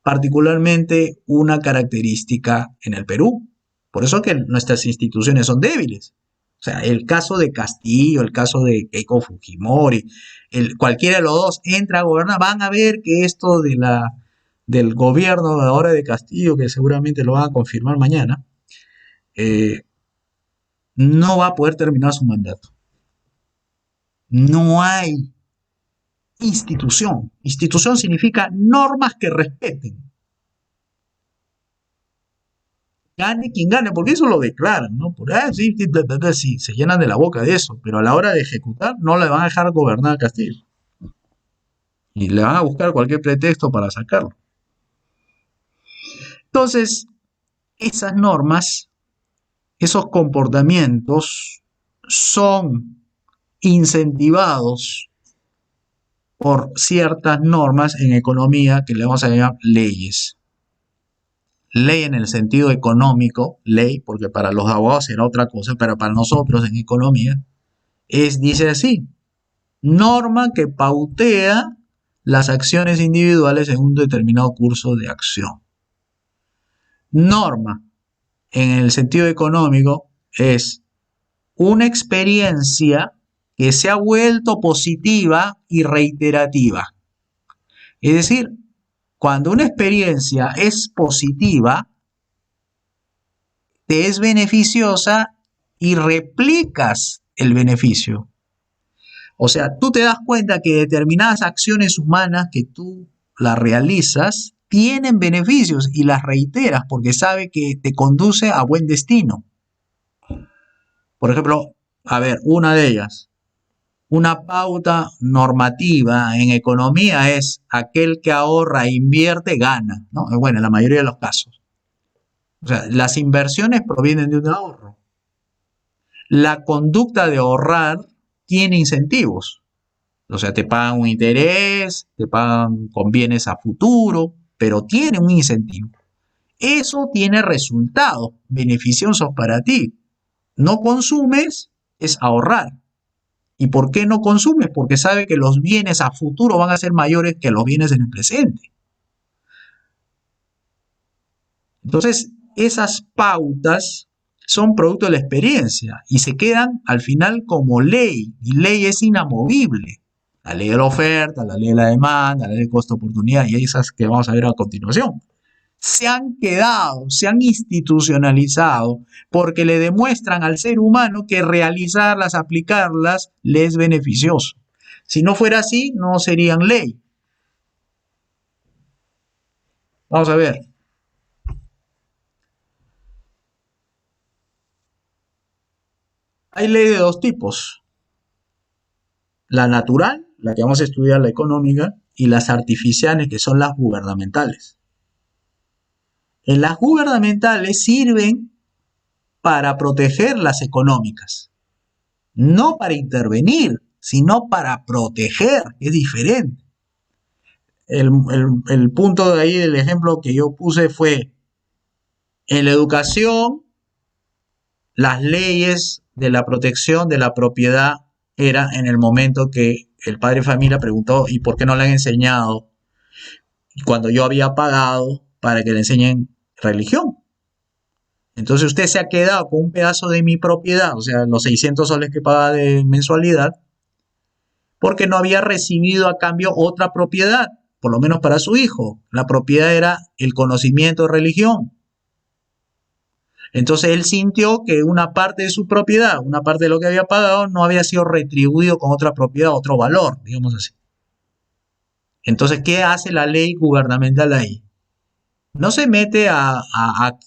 S1: particularmente una característica en el Perú. Por eso que nuestras instituciones son débiles. O sea, el caso de Castillo, el caso de Keiko Fujimori, cualquiera de los dos entra a gobernar, van a ver que esto del gobierno de ahora de Castillo, que seguramente lo van a confirmar mañana, no va a poder terminar su mandato. No hay institución. Institución significa normas que respeten. Gane quien gane, porque eso lo declaran, ¿no? Por ahí sí, se llenan de la boca de eso, pero a la hora de ejecutar no le van a dejar gobernar a Castillo. Y le van a buscar cualquier pretexto para sacarlo. Entonces, esas normas, esos comportamientos son incentivados por ciertas normas en economía que le vamos a llamar leyes. Ley en el sentido económico, ley, porque para los abogados será otra cosa, pero para nosotros en economía, dice así, norma que pautea las acciones individuales en un determinado curso de acción. Norma, en el sentido económico, es una experiencia que se ha vuelto positiva y reiterativa. Es decir, cuando una experiencia es positiva, te es beneficiosa y replicas el beneficio. O sea, tú te das cuenta que determinadas acciones humanas que tú las realizas tienen beneficios y las reiteras porque sabe que te conduce a buen destino. Por ejemplo, a ver, una de ellas, una pauta normativa en economía es aquel que ahorra e invierte gana, ¿no? Bueno, en la mayoría de los casos. O sea, las inversiones provienen de un ahorro. La conducta de ahorrar tiene incentivos. O sea, te pagan un interés, te pagan con bienes a futuro, pero tiene un incentivo. Eso tiene resultados beneficiosos para ti. No consumes, es ahorrar. ¿Y por qué no consumes? Porque sabe que los bienes a futuro van a ser mayores que los bienes en el presente. Entonces, esas pautas son producto de la experiencia y se quedan al final como ley. Y ley es inamovible. La ley de la oferta, la ley de la demanda, la ley de costo-oportunidad y esas que vamos a ver a continuación. Se han quedado, se han institucionalizado porque le demuestran al ser humano que realizarlas, aplicarlas, le es beneficioso. Si no fuera así, no serían ley. Vamos a ver. Hay ley de dos tipos. La natural, la que vamos a estudiar, la económica, y las artificiales, que son las gubernamentales. En las gubernamentales sirven para proteger las económicas, no para intervenir, sino para proteger, es diferente. El punto de ahí del ejemplo que yo puse fue, en la educación, las leyes de la protección de la propiedad era en el momento que el padre de familia preguntó, ¿y por qué no le han enseñado cuando yo había pagado para que le enseñen religión? Entonces usted se ha quedado con un pedazo de mi propiedad, o sea, los 600 soles que paga de mensualidad, porque no había recibido a cambio otra propiedad, por lo menos para su hijo. La propiedad era el conocimiento de religión. Entonces él sintió que una parte de su propiedad, una parte de lo que había pagado, no había sido retribuido con otra propiedad, otro valor, digamos así. Entonces, ¿qué hace la ley gubernamental ahí? No se mete a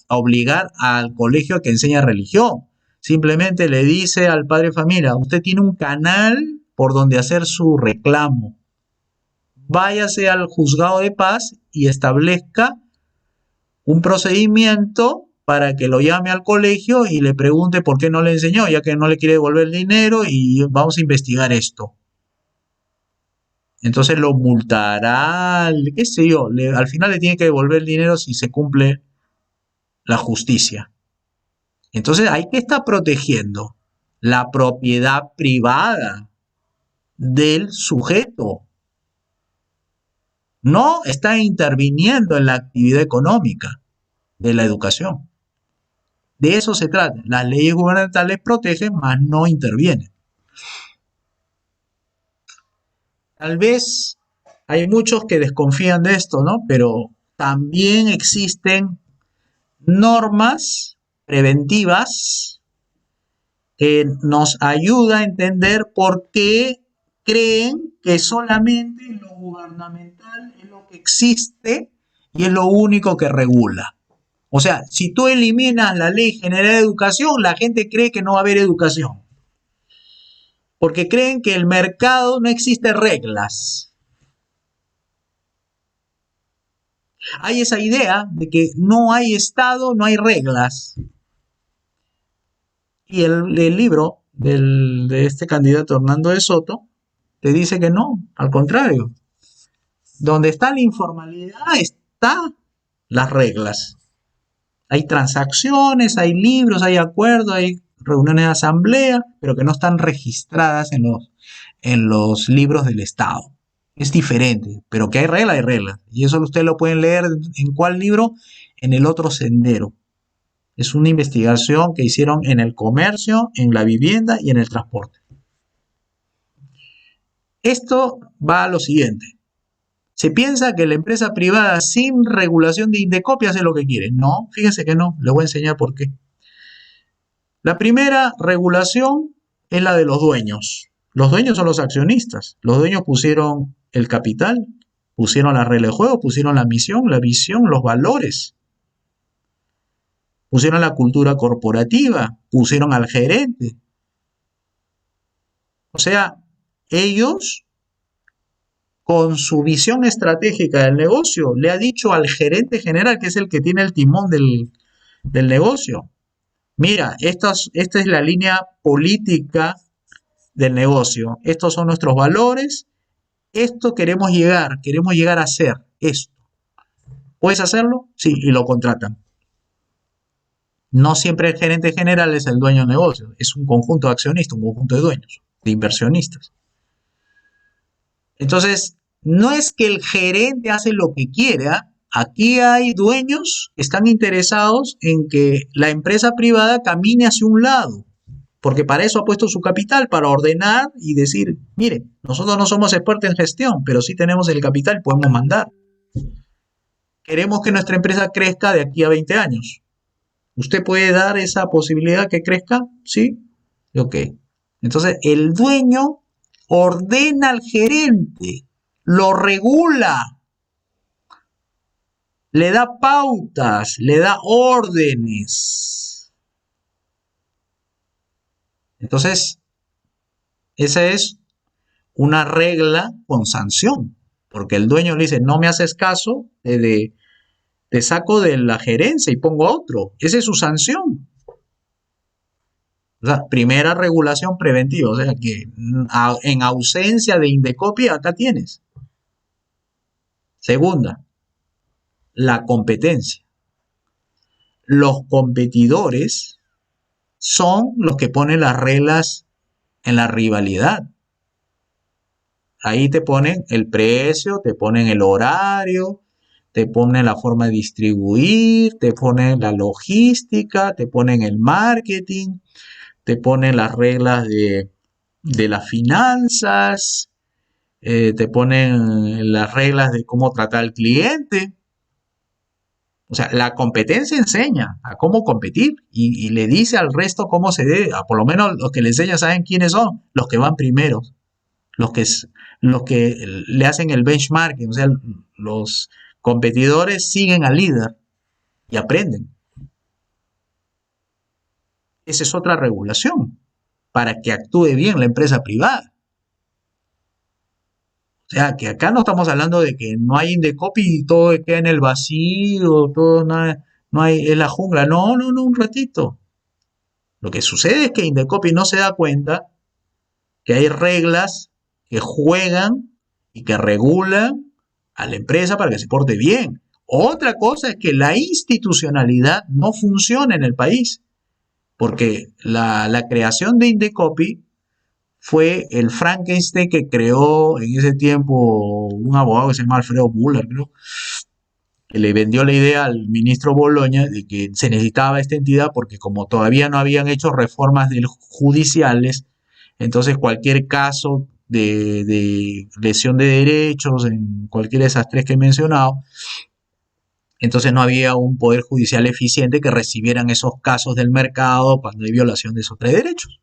S1: obligar al colegio a que enseñe religión. Simplemente le dice al padre de familia, usted tiene un canal por donde hacer su reclamo. Váyase al juzgado de paz y establezca un procedimiento para que lo llame al colegio y le pregunte por qué no le enseñó, ya que no le quiere devolver el dinero y vamos a investigar esto. Entonces lo multará, qué sé yo, al final le tiene que devolver el dinero si se cumple la justicia. Entonces hay que estar protegiendo la propiedad privada del sujeto. No está interviniendo en la actividad económica de la educación. De eso se trata. Las leyes gubernamentales protegen, mas no intervienen. Tal vez hay muchos que desconfían de esto, ¿no? Pero también existen normas preventivas que nos ayudan a entender por qué creen que solamente lo gubernamental es lo que existe y es lo único que regula. O sea, si tú eliminas la Ley General de Educación, la gente cree que no va a haber educación. Porque creen que el mercado no existe reglas. Hay esa idea de que no hay Estado, no hay reglas. Y el libro de este candidato Hernando de Soto te dice que no, al contrario. Donde está la informalidad están las reglas. Hay transacciones, hay libros, hay acuerdos, hay reuniones de asamblea, pero que no están registradas en los libros del Estado. Es diferente, pero que hay reglas, hay reglas. Y eso ustedes lo pueden leer en cuál libro, en El Otro Sendero. Es una investigación que hicieron en el comercio, en la vivienda y en el transporte. Esto va a lo siguiente. Se piensa que la empresa privada sin regulación de Indecopy hace lo que quiere. No, fíjense que no. Les voy a enseñar por qué. La primera regulación es la de los dueños. Los dueños son los accionistas. Los dueños pusieron el capital, pusieron la regla de juego, pusieron la misión, la visión, los valores. Pusieron la cultura corporativa, pusieron al gerente. O sea, ellos, con su visión estratégica del negocio, le ha dicho al gerente general, que es el que tiene el timón del negocio, mira, esta es la línea política del negocio, estos son nuestros valores, esto queremos llegar a ser esto. ¿Puedes hacerlo? Sí, y lo contratan. No siempre el gerente general es el dueño del negocio, es un conjunto de accionistas, un conjunto de dueños, de inversionistas. Entonces, no es que el gerente hace lo que quiere, ¿eh? Aquí hay dueños que están interesados en que la empresa privada camine hacia un lado, porque para eso ha puesto su capital, para ordenar y decir, mire, nosotros no somos expertos en gestión, pero sí tenemos el capital y podemos mandar. Queremos que nuestra empresa crezca de aquí a 20 años. ¿Usted puede dar esa posibilidad que crezca? Sí. Ok. Entonces, el dueño ordena al gerente, lo regula, le da pautas, le da órdenes. Entonces, esa es una regla con sanción, porque el dueño le dice, no me haces caso, te saco de la gerencia y pongo a otro. Esa es su sanción. O sea, primera regulación preventiva, o sea que en ausencia de Indecopy acá tienes. Segunda, la competencia. Los competidores son los que ponen las reglas en la rivalidad. Ahí te ponen el precio, te ponen el horario, te ponen la forma de distribuir, te ponen la logística, te ponen el marketing, te ponen las reglas de las finanzas, te ponen las reglas de cómo tratar al cliente. O sea, la competencia enseña a cómo competir y le dice al resto cómo se debe. Por lo menos los que le enseñan saben quiénes son, los que van primeros, los que, los que le hacen el benchmarking. O sea, los competidores siguen al líder y aprenden. Esa es otra regulación para que actúe bien la empresa privada. O sea, que acá no estamos hablando de que no hay Indecopi y todo queda en el vacío, todo nada, no hay, es la jungla. No, no, no, un ratito. Lo que sucede es que Indecopi no se da cuenta que hay reglas que juegan y que regulan a la empresa para que se porte bien. Otra cosa es que la institucionalidad no funciona en el país, porque la creación de Indecopi fue el Frankenstein que creó en ese tiempo un abogado que se llama Alfredo Buller, creo, que le vendió la idea al ministro Boloña de que se necesitaba esta entidad porque como todavía no habían hecho reformas judiciales, entonces cualquier caso de lesión de derechos en cualquiera de esas tres que he mencionado, entonces no había un poder judicial eficiente que recibieran esos casos del mercado cuando hay violación de esos tres derechos.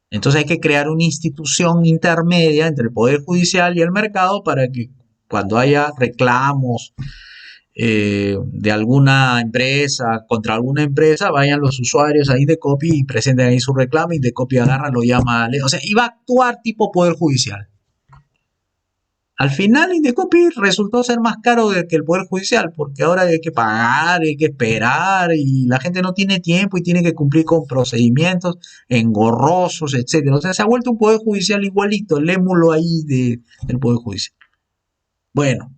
S1: Entonces hay que crear una institución intermedia entre el Poder Judicial y el mercado para que cuando haya reclamos de alguna empresa contra alguna empresa, vayan los usuarios a Indecopi y presenten ahí su reclamo, Indecopi agarra, lo llama, o sea, iba a actuar tipo Poder Judicial. Al final Indecopi resultó ser más caro que el Poder Judicial, porque ahora hay que pagar, hay que esperar, y la gente no tiene tiempo y tiene que cumplir con procedimientos engorrosos, etc. O sea, se ha vuelto un Poder Judicial igualito, el émulo ahí del Poder Judicial. Bueno,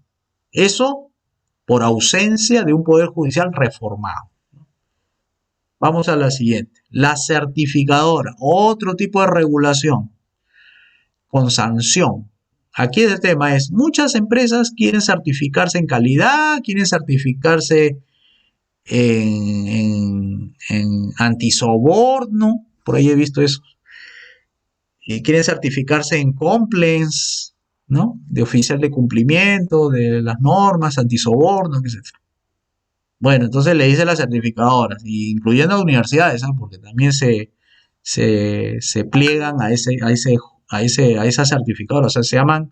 S1: eso por ausencia de un Poder Judicial reformado. Vamos a la siguiente. La certificadora, otro tipo de regulación con sanción. Aquí el tema es, muchas empresas quieren certificarse en calidad, quieren certificarse en antisoborno, por ahí he visto eso, y quieren certificarse en compliance, ¿no? De oficial de cumplimiento de las normas, antisoborno, etc. Bueno, entonces le dice a las certificadoras, incluyendo a universidades, ¿no? Porque también se pliegan a esa certificadora, o sea, se llaman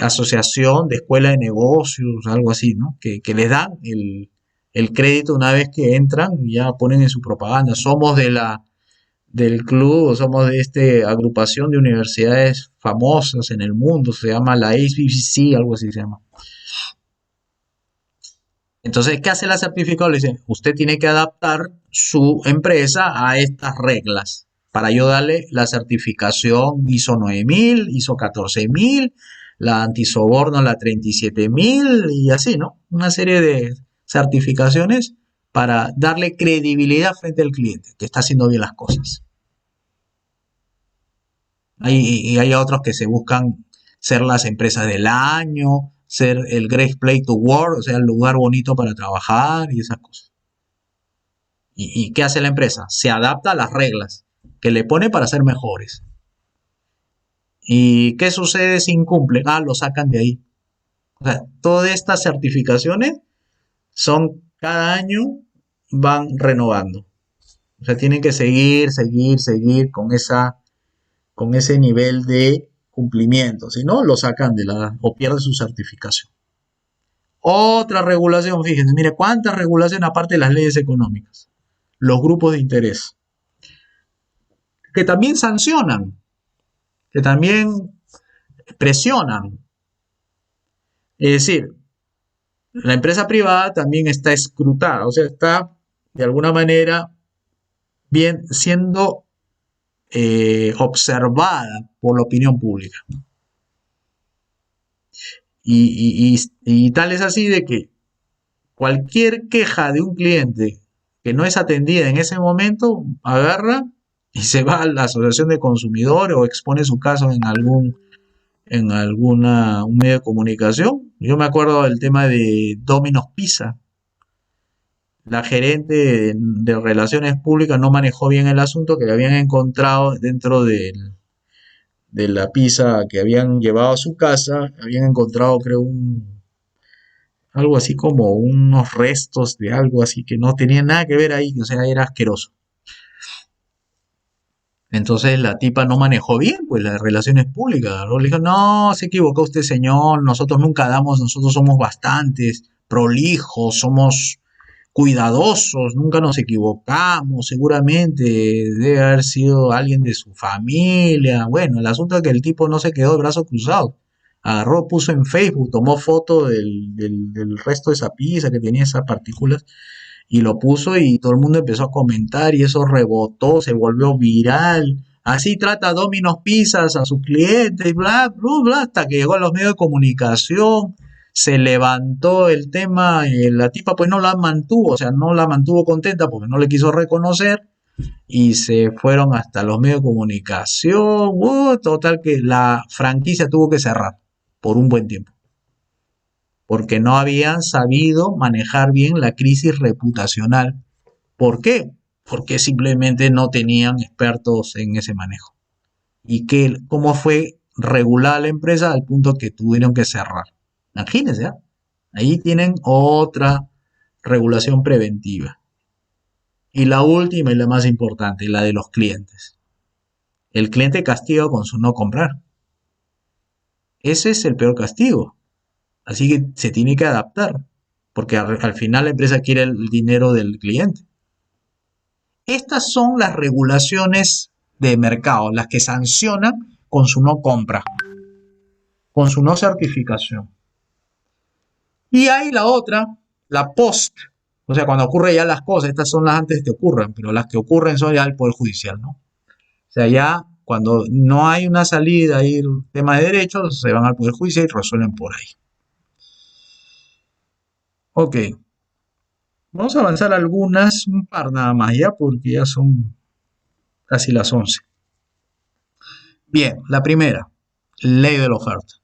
S1: asociación de escuela de negocios, algo así, ¿no? Que les dan el crédito una vez que entran y ya ponen en su propaganda, somos del club, o somos de esta agrupación de universidades famosas en el mundo, se llama la HBCC, algo así se llama. Entonces, ¿qué hace la certificadora? Le dice, usted tiene que adaptar su empresa a estas reglas para yo darle la certificación ISO 9000, ISO 14000, la antisoborno, la 37000 y así, ¿no? Una serie de certificaciones para darle credibilidad frente al cliente, que está haciendo bien las cosas. Y hay otros que se buscan ser las empresas del año, ser el Great Place to Work, o sea, el lugar bonito para trabajar y esas cosas. ¿Y qué hace la empresa? Se adapta a las reglas que le pone para ser mejores. ¿Y qué sucede si incumplen? Lo sacan de ahí. O sea, todas estas certificaciones son cada año van renovando. O sea, tienen que seguir con ese nivel de cumplimiento. Si no, lo sacan o pierde su certificación. Otra regulación, fíjense, mire cuántas regulaciones aparte de las leyes económicas. Los grupos de interés. Que también sancionan, que también presionan. Es decir, la empresa privada también está escrutada, o sea, está de alguna manera bien siendo observada por la opinión pública. Y tal es así de que cualquier queja de un cliente que no es atendida en ese momento, agarra y se va a la asociación de consumidores o expone su caso en un medio de comunicación. Yo me acuerdo del tema de Domino's Pizza. La gerente de relaciones públicas no manejó bien el asunto, que le habían encontrado dentro de la pizza que habían llevado a su casa, habían encontrado, creo, algo así como unos restos de algo así que no tenía nada que ver ahí, o sea, era asqueroso. Entonces la tipa no manejó bien, pues, las relaciones públicas, ¿no? Le dijo, no, se equivocó usted, señor, nosotros nunca damos, nosotros somos bastantes prolijos, somos cuidadosos, nunca nos equivocamos, seguramente debe haber sido alguien de su familia. Bueno, el asunto es que el tipo no se quedó de brazos cruzados. Agarró, puso en Facebook, tomó foto del resto de esa pizza que tenía esas partículas y lo puso y todo el mundo empezó a comentar y eso rebotó, se volvió viral. Así trata Domino's Pizzas a sus clientes y bla, bla, bla, hasta que llegó a los medios de comunicación, se levantó el tema y la tipa pues no la mantuvo, o sea, no la mantuvo contenta porque no le quiso reconocer y se fueron hasta los medios de comunicación, total que la franquicia tuvo que cerrar por un buen tiempo porque no habían sabido manejar bien la crisis reputacional. ¿Por qué? Porque simplemente no tenían expertos en ese manejo. Y que cómo fue regulada la empresa al punto que tuvieron que cerrar. Imagínense, ¿eh? Ahí tienen otra regulación preventiva. Y la última y la más importante, la de los clientes. El cliente castiga con su no comprar. Ese es el peor castigo. Así que se tiene que adaptar, porque al final la empresa quiere el dinero del cliente. Estas son las regulaciones de mercado, las que sancionan con su no compra, con su no certificación. Y hay la otra, la post, o sea, cuando ocurren ya las cosas, estas son las antes que ocurran, pero las que ocurren son ya el Poder Judicial, ¿no? O sea, ya cuando no hay una salida y el tema de derechos, se van al Poder Judicial y resuelven por ahí. Ok, vamos a avanzar algunas, un par nada más ya, porque ya son casi las 11. Bien, la primera, ley de la oferta.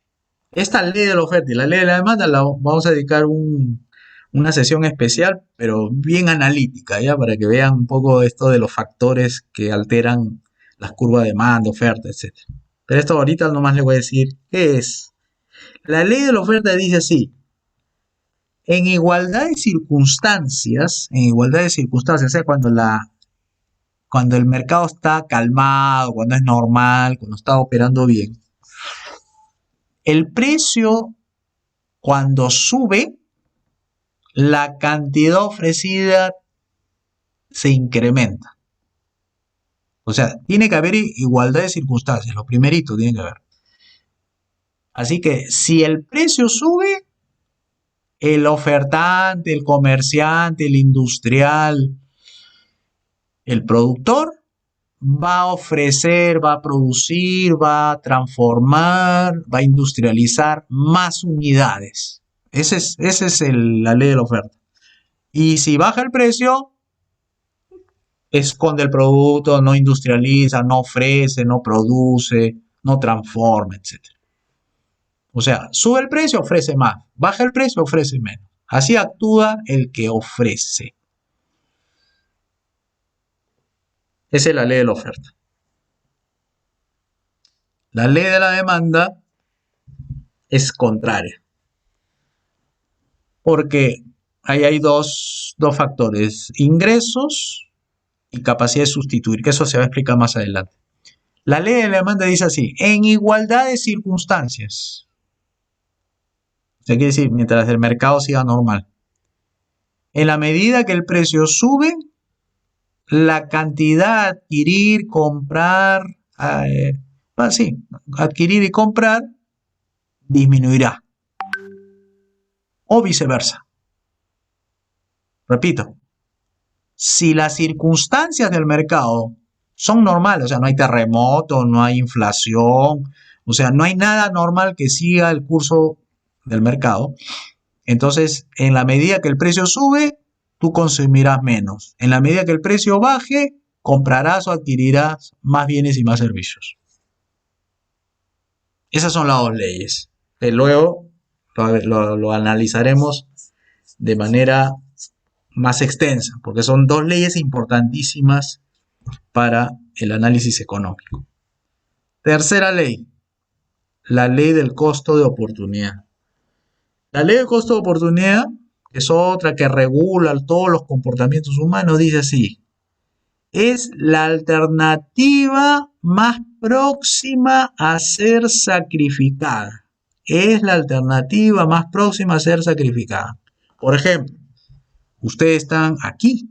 S1: Esta ley de la oferta y la ley de la demanda la vamos a dedicar una sesión especial, pero bien analítica, ya, para que vean un poco esto de los factores que alteran las curvas de demanda, oferta, etc. Pero esto ahorita nomás les voy a decir qué es. La ley de la oferta dice así: en igualdad de circunstancias, o sea, cuando el mercado está calmado, cuando es normal, cuando está operando bien, el precio, cuando sube, la cantidad ofrecida se incrementa. O sea, tiene que haber igualdad de circunstancias, lo primerito tiene que haber. Así que si el precio sube, el ofertante, el comerciante, el industrial, el productor va a ofrecer, va a producir, va a transformar, va a industrializar más unidades. Esa es la ley de la oferta. Y si baja el precio, esconde el producto, no industrializa, no ofrece, no produce, no transforma, etc. O sea, sube el precio, ofrece más. Baja el precio, ofrece menos. Así actúa el que ofrece. Esa es la ley de la oferta. La ley de la demanda es contraria. Porque ahí hay dos factores: ingresos y capacidad de sustituir, que eso se va a explicar más adelante. La ley de la demanda dice así: en igualdad de circunstancias. O sea, quiere decir, mientras el mercado siga normal. En la medida que el precio sube, la cantidad adquirir, comprar, adquirir y comprar disminuirá. O viceversa. Repito, si las circunstancias del mercado son normales, o sea, no hay terremoto, no hay inflación, o sea, no hay nada normal que siga el curso del mercado, entonces, en la medida que el precio sube, tú consumirás menos. En la medida que el precio baje, comprarás o adquirirás más bienes y más servicios. Esas son las dos leyes. Que luego lo analizaremos de manera más extensa, porque son dos leyes importantísimas para el análisis económico. Tercera ley, la ley del costo de oportunidad. La ley del costo de oportunidad, que es otra que regula todos los comportamientos humanos, dice así: es la alternativa más próxima a ser sacrificada. Es la alternativa más próxima a ser sacrificada. Por ejemplo, ustedes están aquí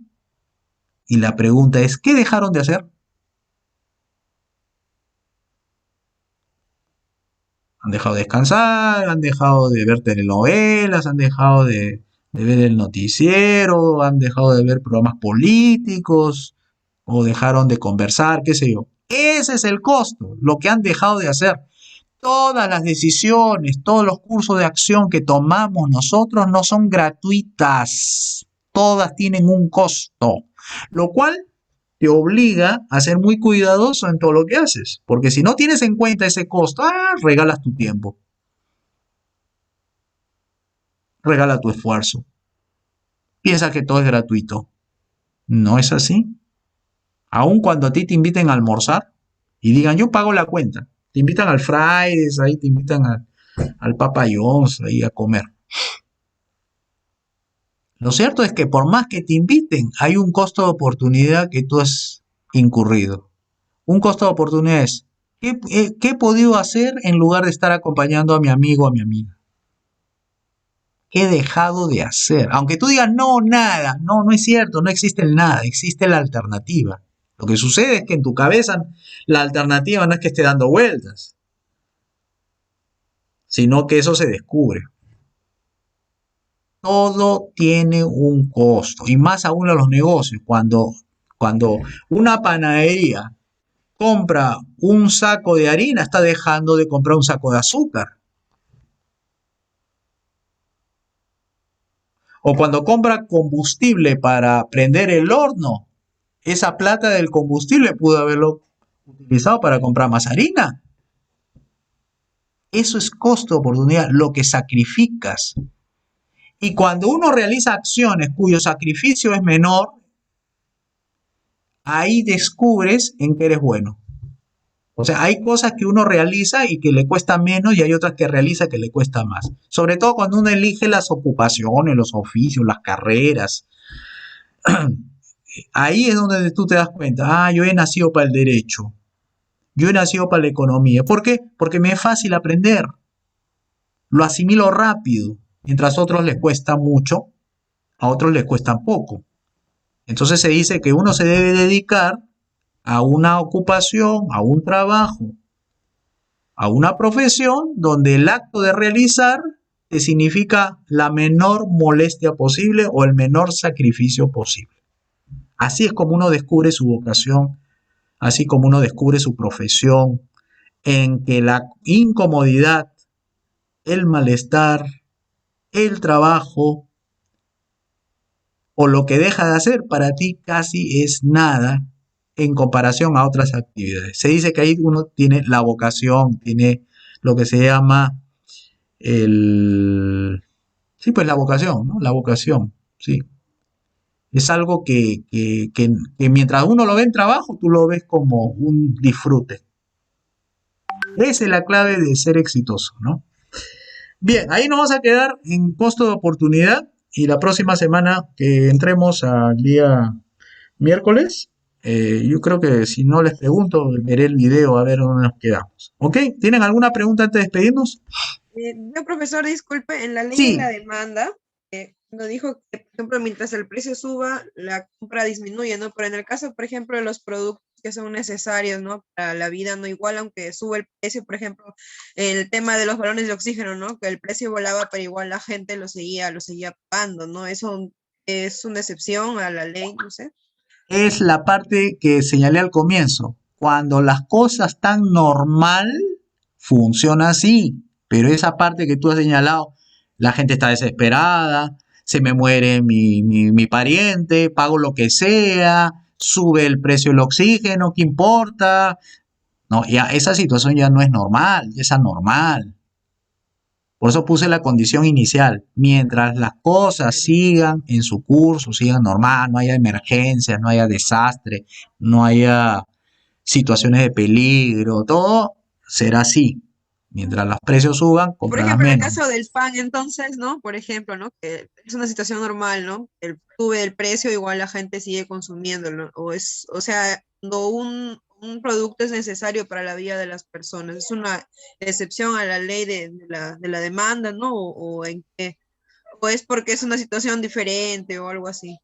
S1: y la pregunta es, ¿qué dejaron de hacer? Han dejado de descansar, han dejado de ver telenovelas, han dejado de ver el noticiero, han dejado de ver programas políticos, o dejaron de conversar, qué sé yo. Ese es el costo, lo que han dejado de hacer. Todas las decisiones, todos los cursos de acción que tomamos nosotros no son gratuitas. Todas tienen un costo, lo cual te obliga a ser muy cuidadoso en todo lo que haces, porque si no tienes en cuenta ese costo, regalas tu tiempo, regala tu esfuerzo, piensas que todo es gratuito. No es así. Aun cuando a ti te inviten a almorzar y digan, yo pago la cuenta, te invitan al Fridays, ahí te invitan al Papa John's ahí a comer. Lo cierto es que por más que te inviten, hay un costo de oportunidad que tú has incurrido. Un costo de oportunidad es, ¿qué he podido hacer en lugar de estar acompañando a mi amigo o a mi amiga? ¿Qué he dejado de hacer? Aunque tú digas, no, nada. No, no es cierto, no existe el nada, existe la alternativa. Lo que sucede es que en tu cabeza la alternativa no es que esté dando vueltas, sino que eso se descubre. Todo tiene un costo, y más aún en los negocios. Cuando una panadería compra un saco de harina, está dejando de comprar un saco de azúcar. O cuando compra combustible para prender el horno, esa plata del combustible pudo haberlo utilizado para comprar más harina. Eso es costo de oportunidad, lo que sacrificas. Y cuando uno realiza acciones cuyo sacrificio es menor, ahí descubres en qué eres bueno. O sea, hay cosas que uno realiza y que le cuesta menos, y hay otras que realiza que le cuesta más. Sobre todo cuando uno elige las ocupaciones, los oficios, las carreras. Ahí es donde tú te das cuenta, yo he nacido para el derecho, yo he nacido para la economía. ¿Por qué? Porque me es fácil aprender, lo asimilo rápido, mientras a otros les cuesta mucho, a otros les cuesta poco. Entonces se dice que uno se debe dedicar a una ocupación, a un trabajo, a una profesión donde el acto de realizar te significa la menor molestia posible o el menor sacrificio posible. Así es como uno descubre su vocación, así como uno descubre su profesión, en que la incomodidad, el malestar, el trabajo o lo que deja de hacer para ti casi es nada en comparación a otras actividades. Se dice que ahí uno tiene la vocación, tiene lo que se llama sí, pues la vocación, ¿no? La vocación, sí. Es algo que mientras uno lo ve en trabajo, tú lo ves como un disfrute. Esa es la clave de ser exitoso, ¿no? Bien, ahí nos vamos a quedar en costo de oportunidad, y la próxima semana que entremos al día miércoles, yo creo que si no les pregunto, veré el video a ver dónde nos quedamos. ¿Ok? ¿Tienen alguna pregunta antes de despedirnos?
S3: Yo, profesor, disculpe, en la ley
S1: Sí.
S3: de la demanda, nos dijo que, por ejemplo, mientras el precio suba, la compra disminuye, ¿no? Pero en el caso, por ejemplo, de los productos que son necesarios, ¿no? Para la vida, no igual, aunque sube el precio, por ejemplo, el tema de los balones de oxígeno, ¿no? Que el precio volaba, pero igual la gente lo seguía pagando, ¿no? Eso es una excepción a la ley, no sé.
S1: Es la parte que señalé al comienzo. Cuando las cosas están normal, funciona así. Pero esa parte que tú has señalado, la gente está desesperada, se me muere mi pariente, pago lo que sea, sube el precio del oxígeno, ¿qué importa? No, ya esa situación ya no es normal, ya es anormal. Por eso puse la condición inicial. Mientras las cosas sigan en su curso, sigan normal, no haya emergencias, no haya desastre, no haya situaciones de peligro, todo será así. Mientras los precios suban,
S3: Por
S1: comprarás
S3: ejemplo, en el
S1: menos.
S3: caso del pan, entonces, ¿no? Por ejemplo, ¿no? Que es una situación normal, ¿no? Sube el precio, igual la gente sigue consumiéndolo. O sea, cuando un producto es necesario para la vida de las personas, es una excepción a la ley de la demanda, ¿no? O en qué, o es porque es una situación diferente o algo así.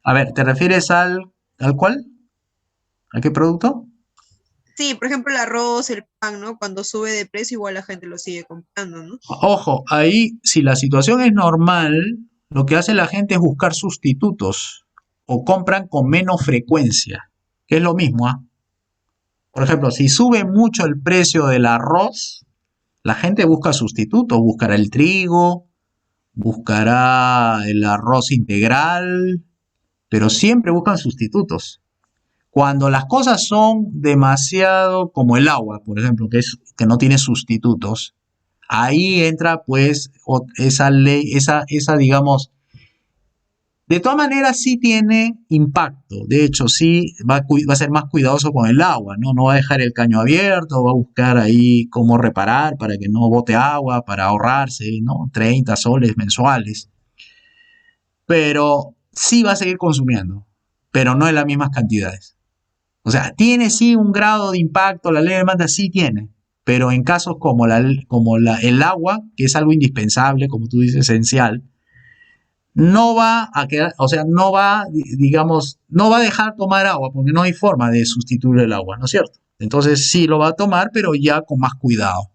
S1: A ver, ¿te refieres al cuál? ¿A qué producto?
S3: Sí, por ejemplo, el arroz, el pan, ¿no? Cuando sube de precio, igual la gente lo sigue comprando, ¿no?
S1: Ojo, ahí si la situación es normal, lo que hace la gente es buscar sustitutos o compran con menos frecuencia, que es lo mismo, ¿ah? Por ejemplo, si sube mucho el precio del arroz, la gente busca sustitutos, buscará el trigo, buscará el arroz integral, pero siempre buscan sustitutos. Cuando las cosas son demasiado como el agua, por ejemplo, que no tiene sustitutos, ahí entra pues esa ley, digamos, de todas maneras sí tiene impacto. De hecho, sí va a ser más cuidadoso con el agua, ¿no? No va a dejar el caño abierto, va a buscar ahí cómo reparar para que no bote agua, para ahorrarse, ¿no? 30 soles mensuales. Pero sí va a seguir consumiendo, pero no en las mismas cantidades. O sea, tiene sí un grado de impacto, la ley de demanda sí tiene, pero en casos como el agua, que es algo indispensable, como tú dices, esencial, no va a quedar, o sea, no va, digamos, no va a dejar tomar agua, porque no hay forma de sustituir el agua, ¿no es cierto? Entonces sí lo va a tomar, pero ya con más cuidado.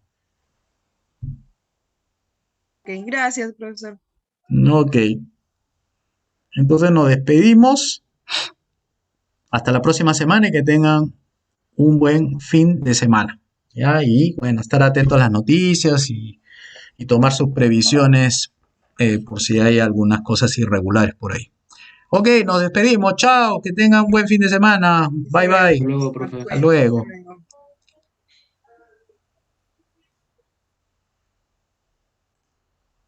S3: Ok, gracias, profesor.
S1: Ok, entonces nos despedimos. Hasta la próxima semana y que tengan un buen fin de semana. ¿Ya? Y bueno, estar atentos a las noticias y tomar sus previsiones por si hay algunas cosas irregulares por ahí. Ok, nos despedimos. Chao, que tengan un buen fin de semana. Bye
S3: Hasta luego,
S1: bye.
S2: Hasta luego,
S3: profesor.
S2: profe.
S1: Hasta
S3: Cuídense, hasta
S1: luego.
S3: luego.